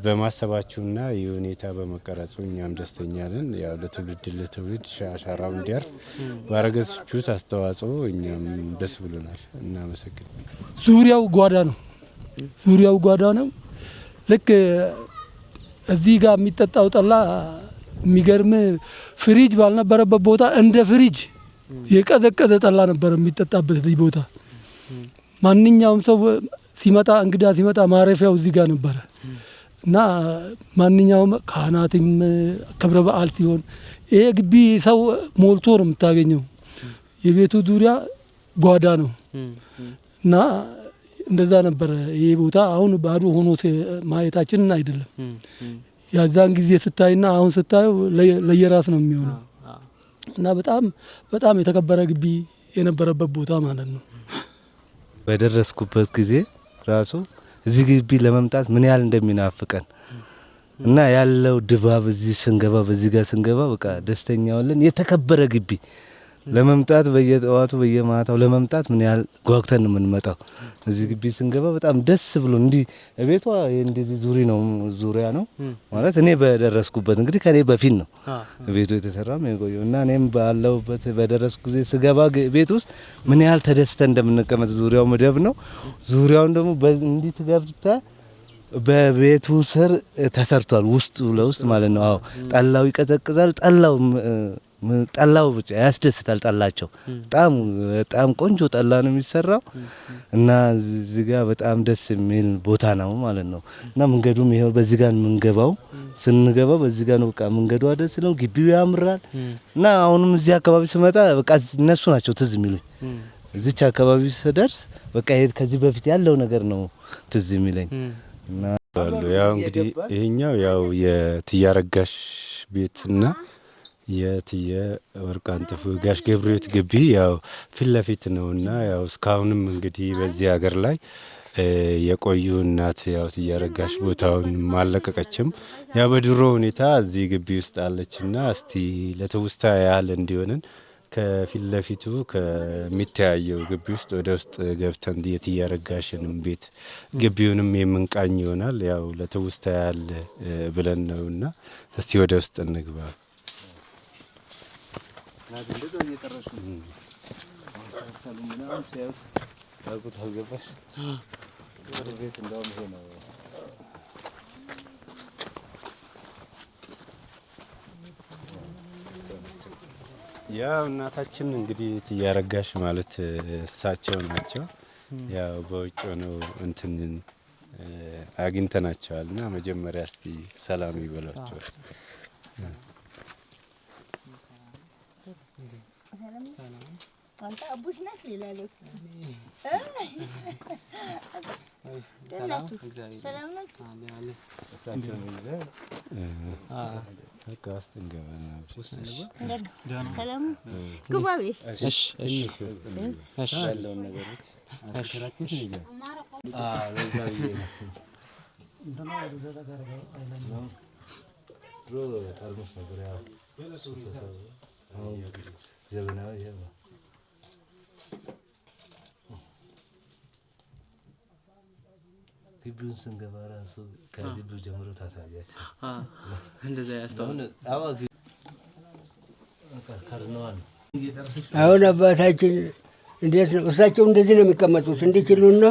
በማሰባችሁና ይህ ሁኔታ በመቀረጹ እኛም ደስተኛ ነን። ያው ለትውልድ አሻራው እንዲያርፍ ባረጋችሁት አስተዋጽኦ እኛም ደስ ብሎናል። እናመሰግን። ዙሪያው ጓዳ ነው። ልክ እዚህ ጋር የሚጠጣው ጠላ የሚገርም ፍሪጅ ባልነበረበት ቦታ እንደ ፍሪጅ የቀዘቀዘ ጠላ ነበር የሚጠጣበት እዚህ ቦታ። ማንኛውም ሰው ሲመጣ እንግዳ ሲመጣ ማረፊያው እዚህ ጋር ነበረ እና ማንኛውም ካህናትም ክብረ በዓል ሲሆን ይሄ ግቢ ሰው ሞልቶ ነው የምታገኘው። የቤቱ ዙሪያ ጓዳ ነው እና እንደዛ ነበረ ይሄ ቦታ። አሁን ባዶ ሆኖ ማየታችንን አይደለም። ያዛን ጊዜ ስታይና አሁን ስታዩ ለየራስ ነው የሚሆነው እና በጣም የተከበረ ግቢ የነበረበት ቦታ ማለት ነው። በደረስኩበት ጊዜ ራሱ እዚህ ግቢ ለመምጣት ምን ያህል እንደሚናፍቀን እና ያለው ድባብ እዚህ ስንገባ በዚህ ጋር ስንገባ በቃ ደስተኛ ሆነን የተከበረ ግቢ ለመምጣት በየጠዋቱ በየማታው ለመምጣት ምን ያህል ጓጉተን ነው የምንመጣው። እዚህ ግቢ ስንገባ በጣም ደስ ብሎ እንዲህ ቤቷ እንደዚህ ዙሪያ ነው ማለት እኔ በደረስኩበት እንግዲህ ከኔ በፊት ነው ቤቱ የተሰራው የቆየው እና እኔም ባለሁበት በደረስኩ ጊዜ ስገባ ቤት ውስጥ ምን ያህል ተደስተን እንደምንቀመጥ ዙሪያው መደብ ነው። ዙሪያውን ደግሞ እንዲህ ትገብታ በቤቱ ስር ተሰርቷል ውስጡ ለውስጥ ማለት ነው። አዎ ጠላው ይቀዘቅዛል። ጠላው ጠላው ብቻ ያስደስታል። ጠላቸው በጣም ቆንጆ ጠላ ነው የሚሰራው እና እዚህ ጋር በጣም ደስ የሚል ቦታ ነው ማለት ነው። እና መንገዱም ይሄው በዚህ ጋር የምንገባው ስንገባው በዚህ ጋር ነው። በቃ መንገዱ ደስ ነው፣ ግቢው ያምራል። እና አሁንም እዚህ አካባቢ ስመጣ በቃ እነሱ ናቸው ትዝ የሚሉኝ። እዚች አካባቢ ስደርስ በቃ ከዚህ በፊት ያለው ነገር ነው ትዝ የሚለኝ። እና ያው እንግዲህ ይሄኛው ያው የትያረጋሽ ቤትና የትየ ወርቅ አንጥፉ ጋሽ ገብረሕይወት ግቢ ያው ፊት ለፊት ነውና ያው እስካሁንም እንግዲህ በዚህ ሀገር ላይ የቆዩ እናት ያው ትያረጋሽ ቦታውን ማለቀቀችም ያው በድሮ ሁኔታ እዚህ ግቢ ውስጥ አለችና እስቲ ለትውስታ ያህል እንዲሆንን ከፊት ለፊቱ ከሚተያየው ግቢ ውስጥ ወደ ውስጥ ገብተን የትያረጋሽንም ቤት ግቢውንም የምንቃኝ ይሆናል። ያው ለትውስታ ያህል ብለን ነውና እስቲ ወደ ውስጥ እንግባ። ያው እናታችን እንግዲህ ትያረጋሽ ማለት እሳቸው ናቸው። ያው በውጭ ነው እንትን አግኝተናቸዋልና መጀመሪያ እስቲ ሰላም ይበሏቸው። አንተ አቡሽ ነህ ይላል። ሰላም ነው። ግቢውን ስንገባ ራሱ ከግቢው ጀምሮ ታሳያቸው እንደዛ ያስተዋል። አሁን አባታችን እንዴት ነው? እሳቸው እንደዚህ ነው የሚቀመጡት። እንዲችሉና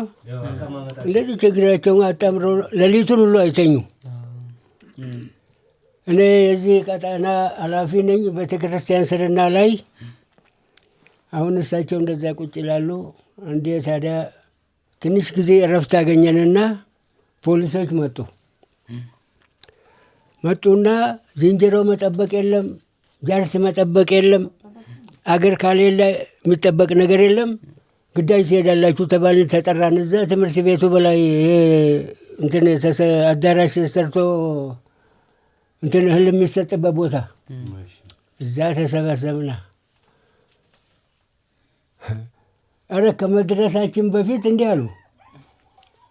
እንደዚህ ችግራቸውን አጣምረው ሌሊቱን ሁሉ አይተኙ። እኔ የዚህ ቀጠና ኃላፊ ነኝ ቤተክርስቲያን ስርና ላይ። አሁን እሳቸው እንደዛ ቁጭ ይላሉ። እንዴ ታዲያ ትንሽ ጊዜ እረፍት አገኘንና ፖሊሶች መጡና ዝንጀሮ መጠበቅ የለም፣ ጃርት መጠበቅ የለም፣ አገር ካሌለ የሚጠበቅ ነገር የለም፣ ግዳጅ ትሄዳላችሁ ተባልን። ተጠራን። እዛ ትምህርት ቤቱ በላይ እንትን አዳራሽ ተሰርቶ እንትን እህል የሚሰጥበት ቦታ እዛ ተሰበሰብና አረ ከመድረሳችን በፊት እንዲህ አሉ።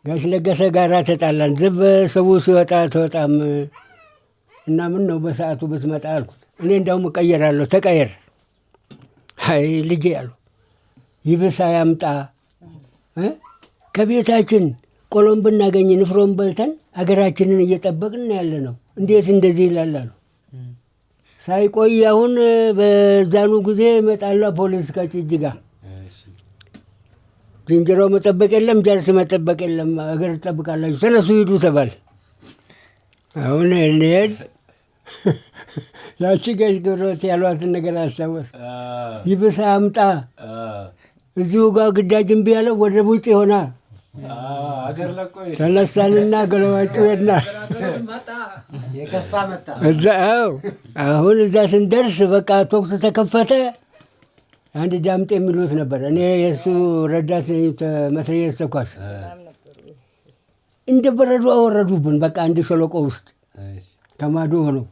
ጋሽ ለገሰ ጋራ ተጣላን። ዝም ሰው ሲወጣ ተወጣም እና ምን ነው በሰዓቱ ብትመጣ አልኩት። እኔ እንዳውም እቀየራለሁ። ተቀየር። አይ ልጄ አሉ ይብሳ ያምጣ ከቤታችን ቆሎም ብናገኝ ንፍሮም በልተን አገራችንን እየጠበቅን ያለ ነው። እንዴት እንደዚህ ይላል አሉ። ሳይቆይ አሁን በዛኑ ጊዜ ይመጣሉ ፖሊስ ከጭጅጋ ዝንጀሮ መጠበቅ የለም፣ ጃርት መጠበቅ የለም፣ አገር ትጠብቃላችሁ፣ ተነሱ ሂዱ ተባል። አሁን እንሄድ ያቺ ጋሽ ገብረሕይወት ያሏትን ነገር አስታወስ። ይብሳ አምጣ እዚሁ ጋር ግዳጅ እምቢ ያለው ወደ ውጭ ይሆናል። ተነሳንና ገለዋጩ ሄድና የከፋ መጣ። አሁን እዛ ስንደርስ በቃ ቶክስ ተከፈተ። አንድ ዳምጤ የሚሉት ነበር። እኔ የእሱ ረዳት መትረየስ ተኳሽ። እንደ በረዶ አወረዱብን። በቃ አንድ ሸለቆ ውስጥ ከማዶ ሆነው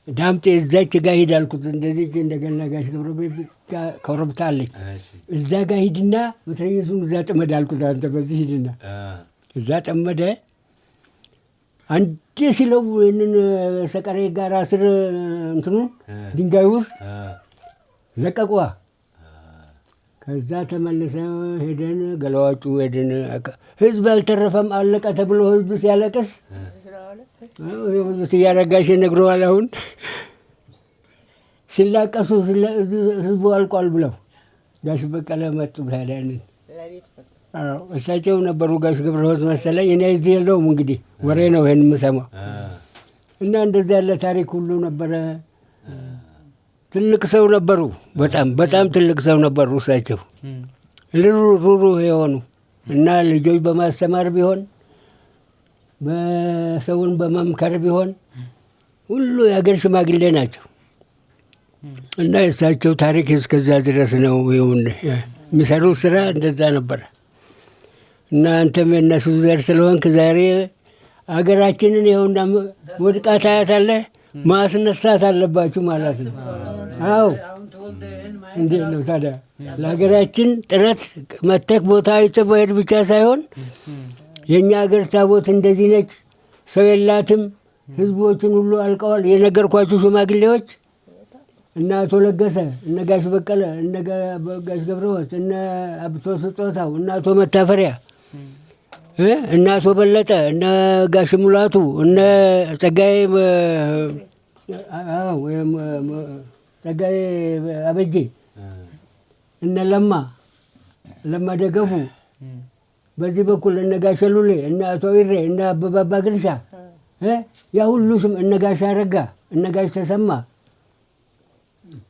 ዳምጤ እዛች ጋ ሂድ አልኩት። እንደዚህ እንደገና ጋሽ ገብረሕይወት ኮረብታ አለች፣ እዛ ጋ ሂድና መትረየሱን እዛ ጥመድ አልኩት። አንተ በዚህ ሂድና እዛ ጠመደ። አንዴ ሲለው ይህንን ሰቀሬ ጋር ስር እንትኑን ድንጋይ ውስጥ ለቀቋ። ከዛ ተመልሰ ሄደን ገለዋጩ ሄደን ህዝብ አልተረፈም አለቀ ተብሎ ህዝብ ሲያለቅስ ትያረጋሽ ነግረዋል። አሁን ሲላቀሱ ህዝቡ አልቋል ብለው ጋሽ በቀለ መጡ። ታዲያንን እሳቸው ነበሩ ጋሽ ገብረሕይወት መሰለኝ። እኔ እዚህ የለውም እንግዲህ ወሬ ነው ይሄን የምሰማው። እና እንደዚህ ያለ ታሪክ ሁሉ ነበረ። ትልቅ ሰው ነበሩ። በጣም ትልቅ ሰው ነበሩ እሳቸው ሩሩ የሆኑ እና ልጆች በማስተማር ቢሆን በሰውን በመምከር ቢሆን ሁሉ የሀገር ሽማግሌ ናቸው እና የእሳቸው ታሪክ እስከዛ ድረስ ነው። ይሁን የሚሰሩት ስራ እንደዛ ነበረ እና አንተም የእነሱ ዘር ስለሆንክ ዛሬ አገራችንን ይኸውና ወድቃ ታያታለህ። ማስነሳት አለባችሁ ማለት ነው። አዎ እንዴት ነው ታዲያ? ለሀገራችን ጥረት መተክ ቦታ አይተህ መሄድ ብቻ ሳይሆን የእኛ ሀገር ታቦት እንደዚህ ነች፣ ሰው የላትም፣ ህዝቦችን ሁሉ አልቀዋል። የነገርኳችሁ ሽማግሌዎች እነ አቶ ለገሰ፣ እነ ጋሽ በቀለ፣ እነ ጋሽ ገብረወት፣ እነ አብቶ ስጦታው፣ እነ አቶ መታፈሪያ፣ እነ አቶ በለጠ፣ እነ ጋሽ ሙላቱ፣ እነ ጸጋዬ አበጄ፣ እነ ለማ ደገፉ፣ በዚህ በኩል እነ ጋሽ ሉሌ፣ እነ አቶ ይሬ፣ እነ አበባባ ግርሻ፣ ያ ሁሉ ስም፣ እነ ጋሽ አረጋ፣ እነ ጋሽ ተሰማ፣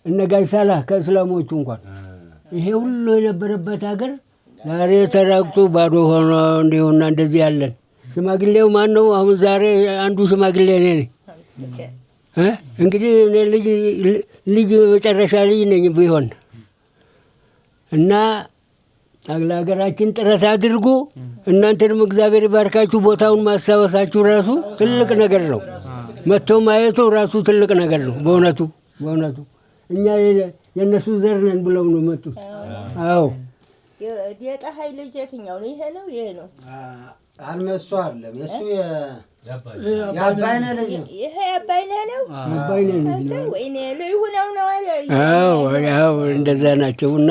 እነ ጋሽ ሳላ ከእስላሞቹ እንኳን ይሄ ሁሉ የነበረበት ሀገር ዛሬ ተራቅቶ ባዶ ሆኖ እንዲሁና እንደዚህ ያለን። ሽማግሌው ማን ነው? አሁን ዛሬ አንዱ ሽማግሌ እኔ ነኝ። እንግዲህ እኔ ልጅ መጨረሻ ልጅ ነኝ ቢሆን እና ለሀገራችን ጥረት አድርጉ። እናንተንም እግዚአብሔር ይባርካችሁ። ቦታውን ማስታወሳችሁ ራሱ ትልቅ ነገር ነው። መጥቶ ማየቱ ራሱ ትልቅ ነገር ነው። በእውነቱ እኛ የእነሱ ዘር ነን ብለው ነው መጡት። አዎ የፀሐይ ልጅ የትኛው ነው? ይሄ ነው ይሄ ነው አልመሱ አይደለም እሱ የአባይነህ ልጅ ነው። ይሄ የአባይነህ ነው። አንተ ወይኔ ልዩ ነው አለ። አዎ እንደዛ ናቸውና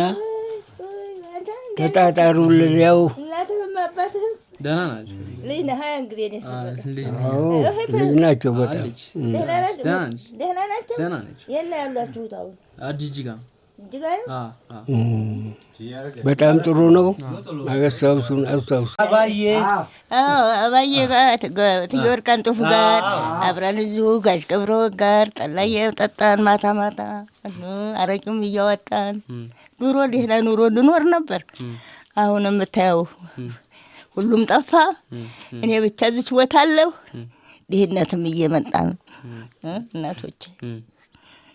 ተጣጣሩልን። ያው እናትህም አባትህም ደህና ናቸው። ልጅ ነህ። ሀያ እንግዲህ ልጅ ናቸው። በጣም ደህና ናቸው። የት ነው ያላችሁት አሁን? አዲስ ጅጋ በጣም ጥሩ ነው። አገሳውሱ አባዬ ጋር ትየወርቅ አንጥፉ ጋር አብረን እዚሁ ጋሽ ቀብሮ ጋር ጠላዬ ጠጣን። ማታ አረቂም እያወጣን ኑሮ ደህና ኑሮ እንኖር ነበር። አሁን የምታየው ሁሉም ጠፋ። እኔ ብቻ እዚች ቦታ አለሁ። ድህነትም እየመጣ ነው እናቶቼ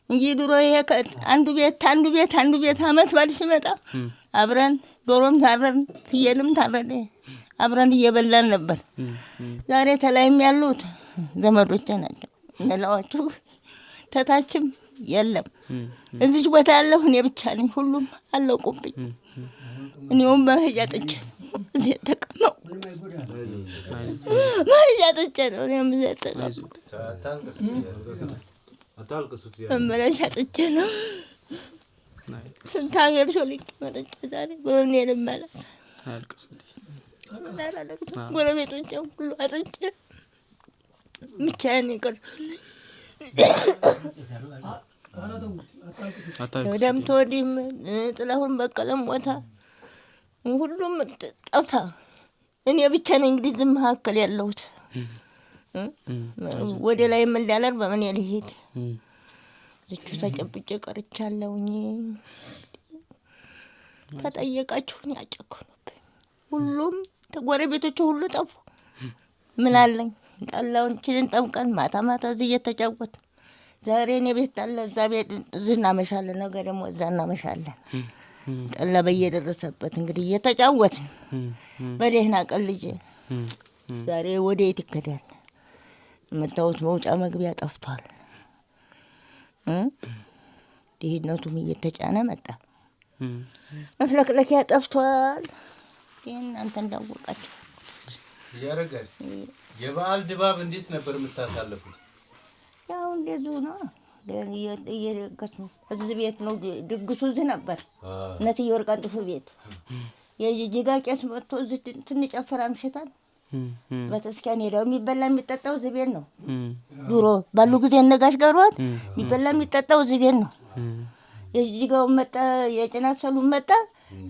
እንጂ ድሮ ይሄ አንዱ ቤት አመት ባል ሲመጣ አብረን ዶሮም ታረን ፍየልም ታረን አብረን እየበላን ነበር። ዛሬ ተላይም ያሉት ዘመዶቼ ናቸው። እነላዎቹ ተታችም የለም። እዚች ቦታ ያለሁ እኔ ብቻ ነኝ። ሁሉም አለቁብኝ። እኔውም መሄጃ ጥቼ እዚህ ተቀመው መሄጃ ጥቼ ነው እኔም ዘጠቁት መመለሻ ጥቼ ነው። ስንት ሀገር ሾልኬ መጥቼ ዛሬ በእኔ ልመለስ። ጎረቤቶቼ ሁሉ አጥቼ ብቻዬን የቀረሁ ወዲያም ተወዲህም ጥላሁን በቀለም ሞታ፣ ሁሉም ጠፋ። እኔ ብቻ ነኝ እንግዲህ ዝም መካከል ያለሁት። ወደ ላይ እንዳላል በምን ልሄድ እዚቹ ተጨብጬ ቀርቻለሁኝ። ተጠየቃችሁኝ አጨከኑብኝ። ሁሉም ጎረቤቶቼ ሁሉ ጠፉ። ምን አለኝ? ጠላዎችን ጠምቀን ማታ እዚህ እየተጫወትን ዛሬ እኔ ቤት አለ እዛ ቤት እዚህ እናመሻለን፣ ነገ ደግሞ እዛ እናመሻለን። ጠላ በየደረሰበት እንግዲህ እየተጫወትን በደህና ቀን ልጄ ዛሬ ወዴት ይከዳል? የምታዩት መውጫ መግቢያ ጠፍቷል። ድህነቱም እየተጫነ መጣ። መፍለቅለኪያ ጠፍቷል። ይህን እናንተ እንዳወቃችሁ ያረጋል። የበዓል ድባብ እንዴት ነበር የምታሳልፉት? ያው እንደዚሁ ነው። እየደገስ ነው። እዚህ ቤት ነው ድግሱ። እዚህ ነበር እነትዬ ወርቅ አንጥፉ ቤት የጅጅጋ ቄስ መጥቶ እዚህ ስንጨፍር አምሽተን በተስኪያን ሄደው የሚበላ የሚጠጣው እዚህ ቤት ነው። ድሮ ባሉ ጊዜ እነጋሽ ገሯት የሚበላ የሚጠጣው እዚህ ቤት ነው። የጅጅጋው መጣ፣ የጭናት ሰሉም መጣ፣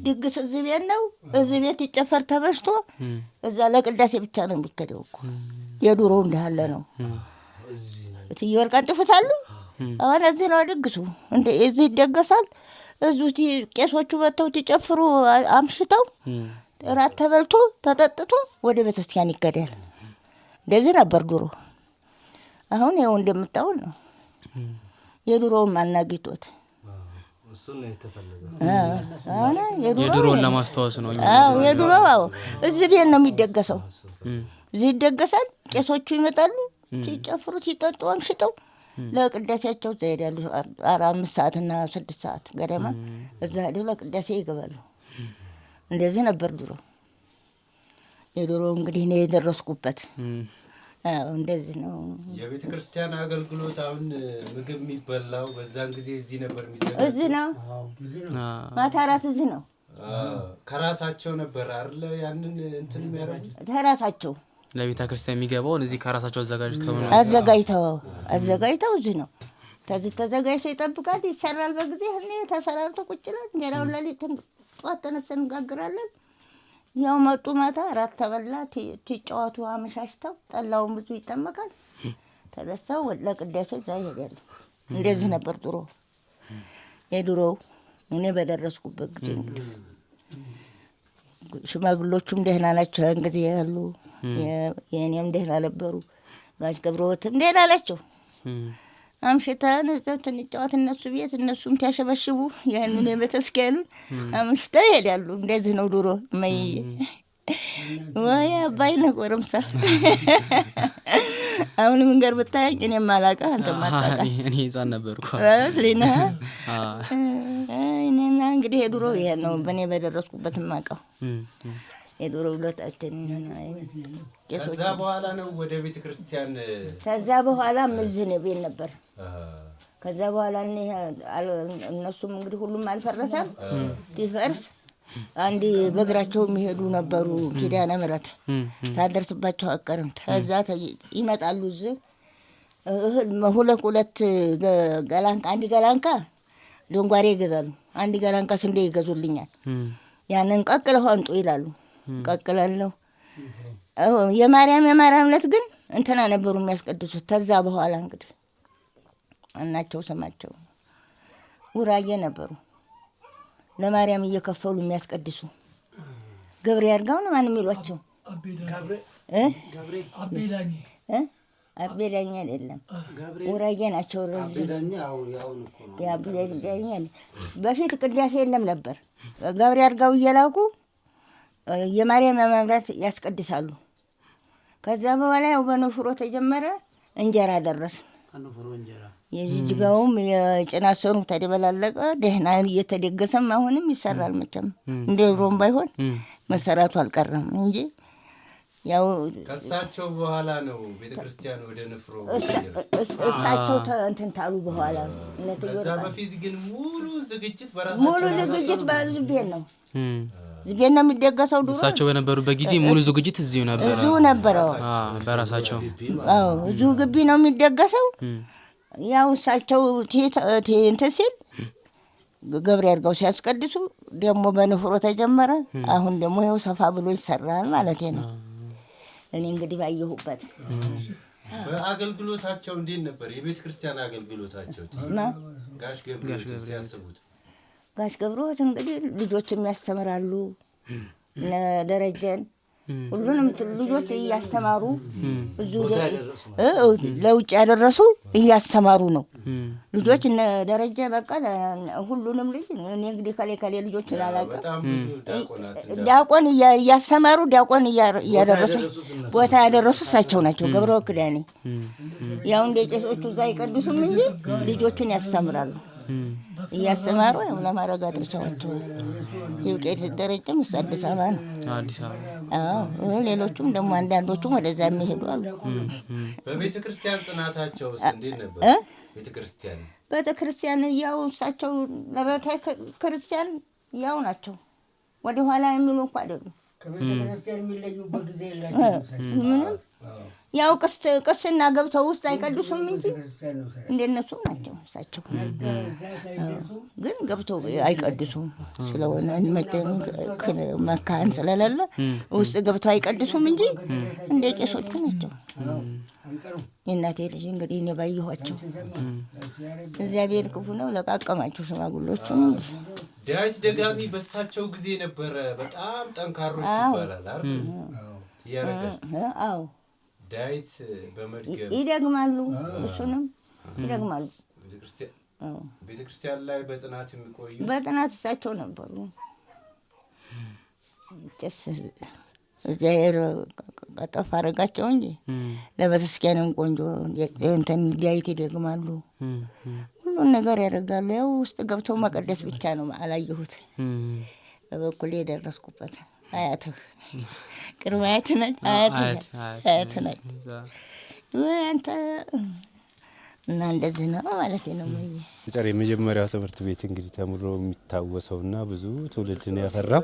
ድግስ እዚህ ቤት ነው። እዚህ ቤት ይጨፈር ተመሽቶ እዛ ለቅዳሴ ብቻ ነው የሚከደው እኮ። የድሮው እንዳለ ነው። እትዬ ወርቅ አንጥፉት አሉ አሁን እዚህ ነው ድግሱ። እንደ እዚህ ይደገሳል። እዚሁ ቄሶቹ በተው ሲጨፍሩ አምሽተው እራት ተበልቶ ተጠጥቶ ወደ ቤተክርስቲያን ይገዳል። እንደዚህ ነበር ድሮ። አሁን ይኸው እንደምታው ነው። የድሮውን ማናጊቶት እሱ ነው የተፈለገው። አሁን የድሮውን ለማስታወስ ነው። አዎ የድሮው እዚህ ቤት ነው የሚደገሰው። እዚህ ይደገሳል። ቄሶቹ ይመጣሉ ሲጨፍሩ ሲጠጡ አምሽተው ለቅዳሴያቸው ይሄዳሉ። 4-5 ሰዓትና 6 ሰዓት ገደማ እዛ ሄደው ለቅዳሴ ይገባሉ። እንደዚህ ነበር ድሮ። የድሮ እንግዲህ እኔ የደረስኩበት እንደዚህ ነው። የቤተ ክርስቲያን አገልግሎት አሁን ምግብ የሚበላው በዛን ጊዜ እዚህ ነበር የሚዘጋጀው። እዚህ ነው ማታ እራት እዚህ ነው። ከራሳቸው ነበር አይደል ያንን እንትን የሚያደርጉት? ከራሳቸው ለቤተ ክርስቲያን የሚገባውን እዚህ ከራሳቸው አዘጋጅተው እዚህ ነው። ከዚህ ተዘጋጅቶ ይጠብቃል። ይሰራል በጊዜ እኔ ተሰራርቶ ቁጭ ይላል። እንጀራውን ለሊት ጠዋት ተነስተን እንጋግራለን። ያው መጡ ማታ እራት ተበላ ትጫወቱ አመሻሽተው ጠላውን ብዙ ይጠመቃል። ተነስተው ለቅዳሴ እዛ ይሄዳሉ። እንደዚህ ነበር ድሮ። የድሮው እኔ በደረስኩበት ጊዜ ሽማግሎቹም ደህና ናቸው። እንግዲህ ያሉ የእኔም ደህና ነበሩ። ጋሽ ገብረወትም ደህና ናቸው። አምሽተን እዛው እንጫወት እነሱ ቤት እነሱም ሲያሸበሽቡ ያንን የቤተክርስቲያኑን አምሽተው ይሄዳሉ። እንደዚህ ነው ድሮ። ወይ አባይነህ ጎረምሳ አሁን መንገር ብታየኝ እኔም አላውቅም አንተም አታውቅም። እኔ ሕፃን ነበርኩ። ሊና እኔና እንግዲህ የድሮ ይሄ ነው በእኔ በደረስኩበት የማውቀው የድሮ ብሎታችን። ከዛ በኋላ ነው ወደ ቤተ ክርስቲያን። ከዛ በኋላ ምዝን ቤት ነበር። ከዛ በኋላ እነሱም እንግዲህ ሁሉም አልፈረሰም። ሲፈርስ አንድ በእግራቸው የሚሄዱ ነበሩ። ኪዳነ ምሕረት ታደርስባቸው አቀርም ከዛ ይመጣሉ። እዚህ እህል ሁለት ገላንካ አንድ ገላንካ ዶንጓሬ ይገዛሉ። አንድ ገላንካ ስንዴ ይገዙልኛል። ያንን ቀቅለው አንጡ ይላሉ። ቀቅላለሁ። የማርያም ዕለት ግን እንትና ነበሩ የሚያስቀድሱት። ከዛ በኋላ እንግዲህ እናቸው ስማቸው ውራዬ ነበሩ። ለማርያም እየከፈሉ የሚያስቀድሱ ገብሬ አድርጋው ነው ማን የሚሏቸው? አቤዳኛ አይደለም ውራዬ ናቸው። በፊት ቅዳሴ የለም ነበር። ገብሬ አድርጋው እየላኩ የማርያም ዕለት ያስቀድሳሉ። ከዛ በኋላ ያው በንፍሮ ተጀመረ። እንጀራ ደረሰ። የጅጅጋውም የጭናሰኑ ተደበላለቀ። ደህና እየተደገሰም አሁንም ይሰራል። መቼም እንደ ድሮም ባይሆን መሰራቱ አልቀረም እንጂ ያው ከሳቸው በኋላ ነው ቤተክርስቲያን ወደ ንፍሮ እሳቸው እንትን ታሉ በኋላ ከዛ በፊት ግን ሙሉ ዝግጅት በህዝብ ቤት ነው። እዚህ ቤት ነው የሚደገሰው። ድሮ እሳቸው በነበሩበት ጊዜ ሙሉ ዝግጅት እዚሁ ነበር። በራሳቸው እዚሁ ግቢ ነው የሚደገሰው። ያው እሳቸው እንትን ሲል ገብሬ አድርገው ሲያስቀድሱ ደግሞ በንፍሮ ተጀመረ። አሁን ደግሞ ይኸው ሰፋ ብሎ ይሰራል ማለት ነው። እኔ እንግዲህ ባየሁበት። በአገልግሎታቸው እንዴት ነበር የቤተ ክርስቲያን አገልግሎታቸው? ጋሽ ገብሬ ሲያስቡት ጋሽ ገብረወት እንግዲህ ልጆችም ያስተምራሉ። ደረጀን ሁሉንም ልጆች እያስተማሩ ብዙ ለውጭ ያደረሱ እያስተማሩ ነው ልጆች። እነ ደረጀ በቃ ሁሉንም ልጅ እኔ እንግዲህ ከሌ ልጆች አላውቅም። ዲያቆን እያስተማሩ ዲያቆን እያደረሱ ቦታ ያደረሱ እሳቸው ናቸው። ገብረወት ክዳኔ ያው እንደ ቄሶቹ እዛ አይቀድሱም እንጂ ልጆቹን ያስተምራሉ። እያስተማሩ ያው ለማድረግ አድርሰዋቸው የውቄት ደረጀም አዲስ አበባ ነው። ሌሎቹም ደግሞ አንዳንዶቹም ወደዛ የሚሄዱ አሉ። በቤተ ክርስቲያን ጽናታቸው እንዴት ነበር? ቤተ ክርስቲያን ያው እሳቸው ለቤተ ክርስቲያን ያው ናቸው። ወደ ኋላ የሚሉ እንኳን አይደሉም። ከቤተ ክርስቲያን የሚለዩበት ጊዜ የላቸውም። ምንም ያው ቅስና ገብተው ውስጥ አይቀድሱም እንጂ እንደነሱ ናቸው እሳቸው። ግን ገብተው አይቀድሱም ስለሆነ መካህን ስለሌለ ውስጥ ገብተው አይቀድሱም እንጂ እንደ ቄሶቹ ናቸው። የእናቴ ልጅ እንግዲህ እኔ ባየኋቸው እግዚአብሔር ክፉ ነው ለቃቀማቸው ሽማግሎቹም እንጂ ዳዊት ደጋሚ በሳቸው ጊዜ ነበረ። በጣም ጠንካሮች ይባላል አይደል? ያረጋል። አዎ ዳዊት በመድገም ይደግማሉ፣ እሱንም ይደግማሉ። ቤተክርስቲያን ላይ በጽናት የሚቆዩ በጽናት እሳቸው ነበሩ። እግዚአብሔር ቀጠፍ አደረጋቸው እንጂ ለቤተክርስቲያንም ቆንጆ እንትን ዳዊት ይደግማሉ፣ ሁሉን ነገር ያደርጋሉ። ያው ውስጥ ገብተው መቀደስ ብቻ ነው አላየሁት። በበኩሌ የደረስኩበት አያትህ ቅርብ አያት ነች፣ አያት ነች አንተ እና እንደዚህ ነው ማለት ነው። ጨር የመጀመሪያው ትምህርት ቤት እንግዲህ ተምሮ የሚታወሰውና ብዙ ትውልድን ያፈራው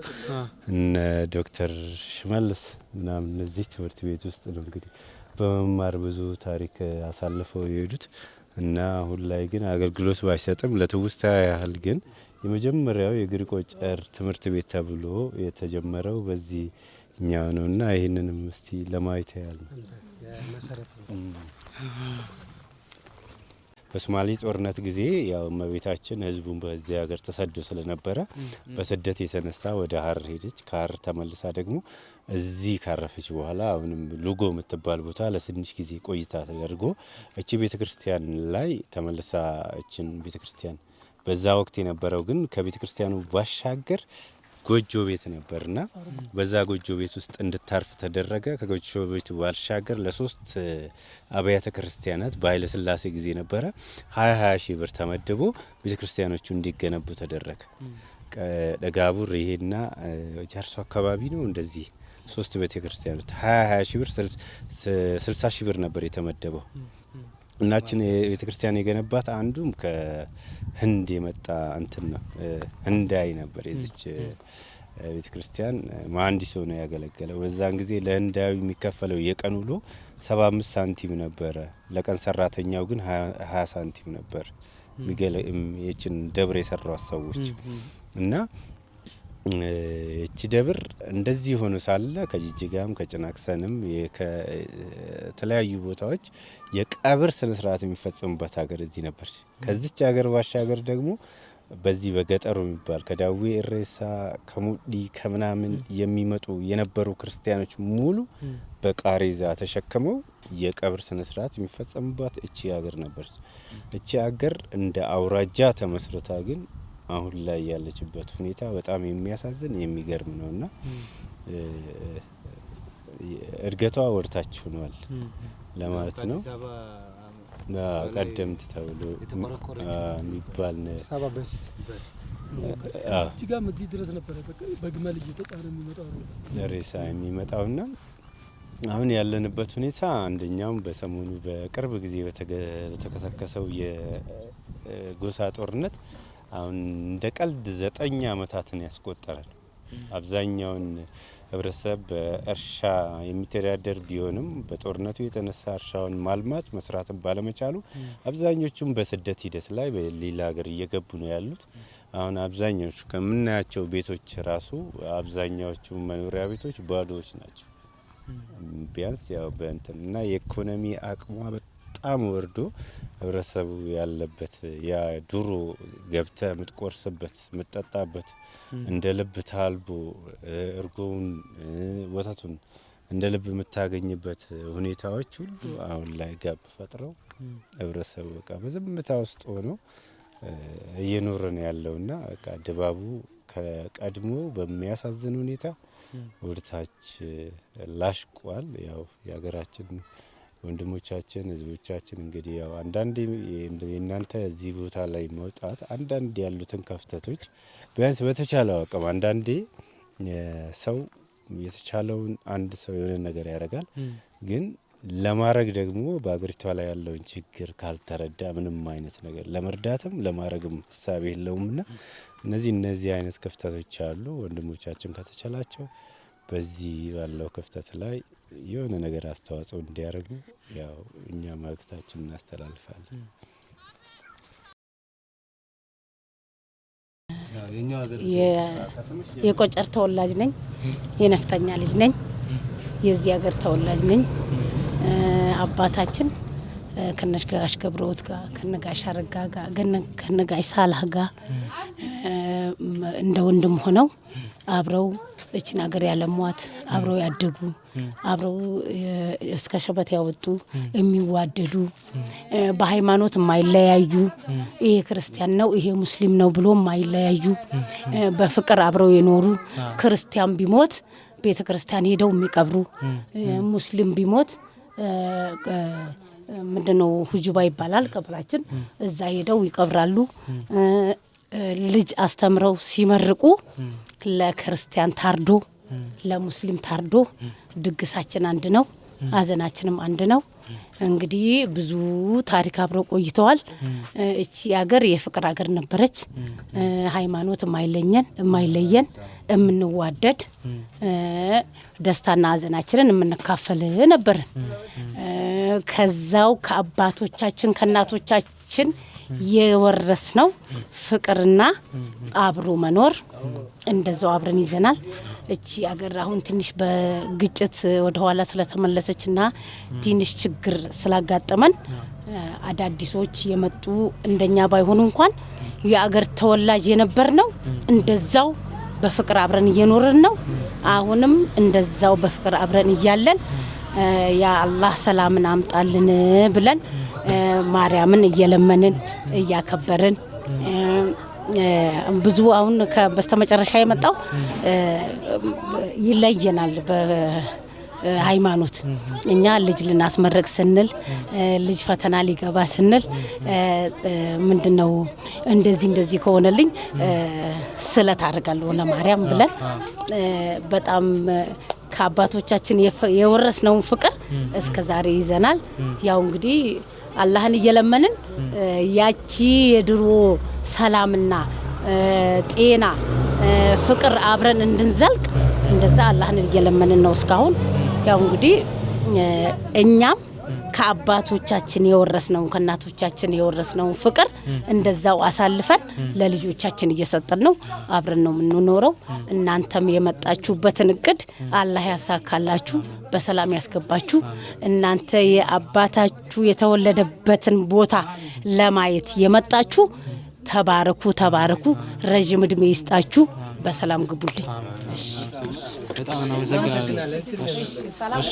እነ ዶክተር ሽመልስ ምናምን እነዚህ ትምህርት ቤት ውስጥ ነው እንግዲህ በመማር ብዙ ታሪክ አሳልፈው የሄዱት እና አሁን ላይ ግን አገልግሎት ባይሰጥም ለትውስታ ያህል ግን የመጀመሪያው የግሪኮ ጨር ትምህርት ቤት ተብሎ የተጀመረው በዚህ እኛው ነውና ይሄንንም እስቲ ለማየት ያህል በሶማሌ ጦርነት ጊዜ ያው እመቤታችን ህዝቡን በዚህ ሀገር ተሰዶ ስለነበረ በስደት የተነሳ ወደ ሀረር ሄደች። ከሀረር ተመልሳ ደግሞ እዚህ ካረፈች በኋላ አሁንም ሉጎ የምትባል ቦታ ለትንሽ ጊዜ ቆይታ ተደርጎ እቺ ቤተክርስቲያን ላይ ተመልሳ እቺን ቤተክርስቲያን በዛ ወቅት የነበረው ግን ከቤተክርስቲያኑ ባሻገር ጎጆ ቤት ነበርና በዛ ጎጆ ቤት ውስጥ እንድታርፍ ተደረገ። ከጎጆ ቤቱ ባሻገር ለሶስት አብያተ ክርስቲያናት በኃይለ ሥላሴ ጊዜ ነበረ 20 ሺህ ብር ተመድቦ ቤተክርስቲያኖቹ እንዲገነቡ ተደረገ። ደጋቡር ይሄና ጃርሶ አካባቢ ነው እንደዚህ ሶስት ቤተክርስቲያኖች 20 ሺህ ብር 60 ሺህ ብር ነበር የተመደበው። እናችን ቤተክርስቲያን የገነባት አንዱም ከህንድ የመጣ እንትን ነው ህንዳይ ነበር። የዚች ቤተክርስቲያን መሐንዲስ ሆኖ ያገለገለው። በዛን ጊዜ ለህንዳዊ የሚከፈለው የቀን ውሎ 75 ሳንቲም ነበረ። ለቀን ሰራተኛው ግን 20 ሳንቲም ነበር። የችን ደብር የሰራው ሰዎች እና እቺ ደብር እንደዚህ ሆኖ ሳለ ከጂጂጋም ከጭናክሰንም ከተለያዩ ቦታዎች የቀብር ስነ ስርዓት የሚፈጸምበት ሀገር እዚህ ነበር። ከዚች ሀገር ባሻገር ደግሞ በዚህ በገጠሩ የሚባል ከዳዊ እሬሳ ከሙዲ ከምናምን የሚመጡ የነበሩ ክርስቲያኖች ሙሉ በቃሬዛ ተሸክመው የቀብር ስነ ስርዓት የሚፈጸምባት እቺ ሀገር ነበርች። እቺ ሀገር እንደ አውራጃ ተመስርታ ግን አሁን ላይ ያለችበት ሁኔታ በጣም የሚያሳዝን የሚገርም ነውና እድገቷ ወርታች ሆኗል ለማለት ነው። ቀደምት ተብሎ የሚባል ሰባ በፊት እጅጋም እዚህ ድረስ ነበረ በግመል እየተጫነ የሚመጣው ሬሳ የሚመጣውና አሁን ያለንበት ሁኔታ አንደኛው በሰሞኑ በቅርብ ጊዜ በተከሰከሰው የጎሳ ጦርነት አሁን እንደ ቀልድ 9 አመታትን ያስቆጠረ ነው። አብዛኛውን ህብረተሰብ በእርሻ የሚተዳደር ቢሆንም በጦርነቱ የተነሳ እርሻውን ማልማት መስራትን ባለመቻሉ አብዛኞቹም በስደት ሂደት ላይ በሌላ ሀገር እየገቡ ነው ያሉት። አሁን አብዛኞቹ ከምናያቸው ቤቶች ራሱ አብዛኛዎቹ መኖሪያ ቤቶች ባዶዎች ናቸው። ቢያንስ ያው በእንትና የኢኮኖሚ አቅሟ በጣም ወርዶ ህብረተሰቡ ያለበት ያ ድሮ ገብተ የምትቆርስበት የምትጠጣበት እንደ ልብ ታልቦ እርጎውን ወተቱን እንደ ልብ የምታገኝበት ሁኔታዎች ሁሉ አሁን ላይ ጋብ ፈጥረው ህብረተሰቡ በቃ በዝምታ ውስጥ ሆኖ እየኖረ ነው ያለውና በቃ ድባቡ ከቀድሞ በሚያሳዝን ሁኔታ ወርታች ላሽቋል። ያው የሀገራችን ወንድሞቻችን ህዝቦቻችን እንግዲህ ያው አንዳንዴ እናንተ እዚህ ቦታ ላይ መውጣት አንዳንድ ያሉትን ክፍተቶች ቢያንስ በተቻለው አቅም አንዳንዴ ሰው የተቻለውን አንድ ሰው የሆነ ነገር ያደርጋል። ግን ለማድረግ ደግሞ በአገሪቷ ላይ ያለውን ችግር ካልተረዳ ምንም አይነት ነገር ለመርዳትም ለማድረግም ሀሳብ የለውምና እነዚህ አይነት ክፍተቶች አሉ። ወንድሞቻችን ከተቻላቸው በዚህ ባለው ክፍተት ላይ የሆነ ነገር አስተዋጽኦ እንዲያደርጉ ያው እኛ መልእክታችንን እናስተላልፋለን። የቆጨር ተወላጅ ነኝ። የነፍጠኛ ልጅ ነኝ። የዚህ ሀገር ተወላጅ ነኝ። አባታችን ከነጋሽ ገብረውት ጋር ከነጋሽ አረጋ ጋር ከነጋሽ ሳላህ ጋር እንደ ወንድም ሆነው አብረው እችን ሀገር ያለሟት አብረው ያደጉ አብረው እስከ ሸበት ያወጡ የሚዋደዱ በሃይማኖት የማይለያዩ ይሄ ክርስቲያን ነው ይሄ ሙስሊም ነው ብሎ የማይለያዩ በፍቅር አብረው የኖሩ ክርስቲያን ቢሞት ቤተ ክርስቲያን ሄደው የሚቀብሩ ሙስሊም ቢሞት ምንድነው ሁጁባ ይባላል ቀብራችን እዛ ሄደው ይቀብራሉ። ልጅ አስተምረው ሲመርቁ ለክርስቲያን ታርዶ ለሙስሊም ታርዶ ድግሳችን አንድ ነው፣ አዘናችንም አንድ ነው። እንግዲህ ብዙ ታሪክ አብረው ቆይተዋል። እቺ ሀገር የፍቅር ሀገር ነበረች። ሃይማኖት የማይለየን የምንዋደድ ደስታና አዘናችንን የምንካፈል ነበር። ከዛው ከአባቶቻችን ከእናቶቻችን የወረስነው ፍቅርና አብሮ መኖር እንደዛው አብረን ይዘናል። እቺ ሀገር አሁን ትንሽ በግጭት ወደ ኋላ ስለተመለሰችና ትንሽ ችግር ስላጋጠመን አዳዲሶች የመጡ እንደኛ ባይሆኑ እንኳን የሀገር ተወላጅ የነበርነው እንደዛው በፍቅር አብረን እየኖርን ነው። አሁንም እንደዛው በፍቅር አብረን እያለን ያ አላህ ሰላምን አምጣልን ብለን ማርያምን እየለመንን እያከበርን ብዙ አሁን በስተመጨረሻ የመጣው ይለየናል በሃይማኖት እኛ ልጅ ልናስመረቅ ስንል ልጅ ፈተና ሊገባ ስንል ምንድነው እንደዚህ ከሆነልኝ ስለት አድርጋለሁ ለማርያም ብለን በጣም ከአባቶቻችን የወረስነውን ፍቅር እስከ ዛሬ ይዘናል። ያው እንግዲህ አላህን እየለመንን ያቺ የድሮ ሰላምና ጤና ፍቅር አብረን እንድንዘልቅ እንደዛ አላህን እየለመንን ነው እስካሁን። ያው እንግዲህ እኛም ከአባቶቻችን የወረስነው ከእናቶቻችን የወረስነው ፍቅር እንደዛው አሳልፈን ለልጆቻችን እየሰጠን ነው። አብረን ነው የምንኖረው። እናንተም የመጣችሁበትን እቅድ አላህ ያሳካላችሁ፣ በሰላም ያስገባችሁ። እናንተ የአባታችሁ የተወለደበትን ቦታ ለማየት የመጣችሁ ተባረኩ፣ ረጅም እድሜ ይስጣችሁ። በሰላም ግቡልኝ። እሺ በጣም እናመሰግናለን። እሺ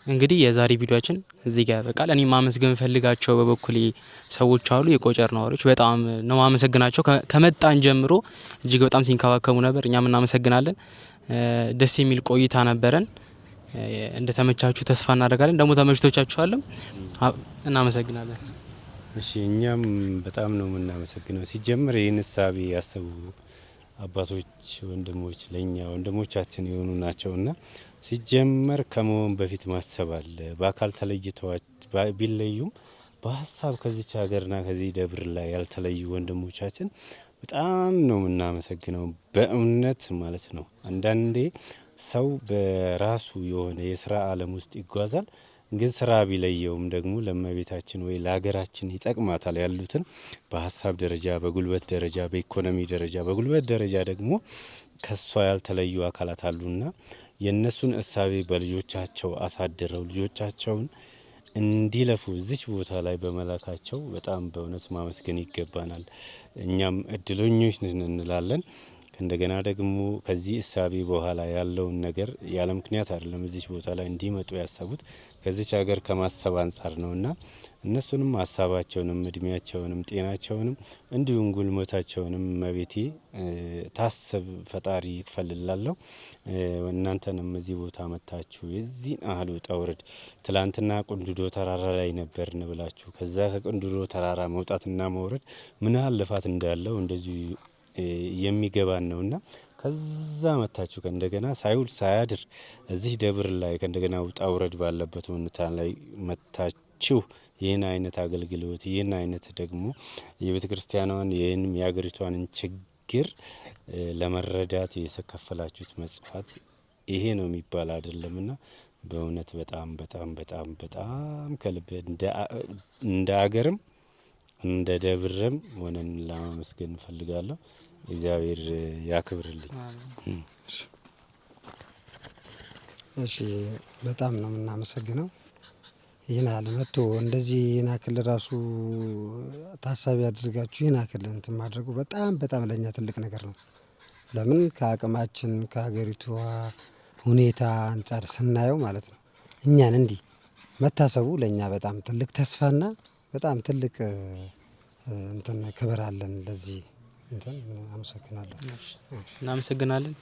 እንግዲህ የዛሬ ቪዲዮአችን እዚህ ጋር በቃል እኔ ማመስገን ፈልጋቸው በበኩሌ ሰዎች አሉ። የቆጨር ነዋሪዎች በጣም ነው ማመሰግናቸው። ከመጣን ጀምሮ እጅግ በጣም ሲንከባከቡ ነበር። እኛም እናመሰግናለን። ደስ የሚል ቆይታ ነበረን። እንደተመቻችሁ ተስፋ እናደርጋለን። ደግሞ ተመችቶቻችኋልም። እናመሰግናለን። እሺ እኛም በጣም ነው የምናመሰግነው። ሲጀምር ይህን እሳቤ ያሰቡ አባቶች ወንድሞች ለኛ ወንድሞቻችን የሆኑ ናቸውና ሲጀመር ከመሆን በፊት ማሰብ አለ። በአካል ተለይተዋት ቢለዩም በሀሳብ ከዚች ሀገርና ከዚህ ደብር ላይ ያልተለዩ ወንድሞቻችን በጣም ነው የምናመሰግነው በእውነት ማለት ነው። አንዳንዴ ሰው በራሱ የሆነ የስራ ዓለም ውስጥ ይጓዛል። ግን ስራ ቢለየውም ደግሞ ለእመቤታችን ወይ ለሀገራችን ይጠቅማታል ያሉትን በሀሳብ ደረጃ፣ በጉልበት ደረጃ፣ በኢኮኖሚ ደረጃ፣ በጉልበት ደረጃ ደግሞ ከሷ ያልተለዩ አካላት አሉና የነሱን እሳቤ በልጆቻቸው አሳድረው ልጆቻቸውን እንዲለፉ እዚች ቦታ ላይ በመላካቸው በጣም በእውነት ማመስገን ይገባናል። እኛም እድለኞች ነን እንላለን። እንደገና ደግሞ ከዚህ እሳቤ በኋላ ያለውን ነገር ያለ ምክንያት አይደለም እዚች ቦታ ላይ እንዲመጡ ያሰቡት ከዚች ሀገር ከማሰብ አንጻር ነውና እነሱንም ሀሳባቸውንም እድሜያቸውንም ጤናቸውንም እንዲሁም ጉልበታቸውንም መቤቴ ታስብ ፈጣሪ ይክፈልላለሁ። እናንተንም እዚህ ቦታ መታችሁ የዚህን አህል ውጣ ውረድ ትላንትና ቁንድዶ ተራራ ላይ ነበርን ብላችሁ ከዛ ከቁንድዶ ተራራ መውጣትና መውረድ ምን ያህል ልፋት እንዳለው እንደዚህ የሚገባን ነውና ከዛ መታችሁ ከእንደገና ሳይውል ሳያድር እዚህ ደብር ላይ ከእንደገና ውጣ ውረድ ባለበት ሁኔታ ላይ መታችሁ ይህን አይነት አገልግሎት ይህን አይነት ደግሞ የቤተ ክርስቲያኗን ይህንም የሀገሪቷን ችግር ለመረዳት የከፈላችሁት መስዋዕት ይሄ ነው የሚባል አይደለምና በእውነት በጣም በጣም በጣም በጣም ከልብ እንደ አገርም እንደ ደብርም ሆነን ለማመስገን እንፈልጋለሁ። እግዚአብሔር ያክብርልኝ። እሺ በጣም ነው የምናመሰግነው። ይህን ያህል መጥቶ እንደዚህ ይህን ያክል ራሱ ታሳቢ አድርጋችሁ ይህን ያክል እንትን ማድረጉ በጣም በጣም ለእኛ ትልቅ ነገር ነው። ለምን ከአቅማችን ከሀገሪቷ ሁኔታ አንጻር ስናየው ማለት ነው እኛን እንዲህ መታሰቡ ለእኛ በጣም ትልቅ ተስፋና በጣም ትልቅ እንትን ክብር አለን። ለዚህ እንትን አመሰግናለሁ። እናመሰግናለን።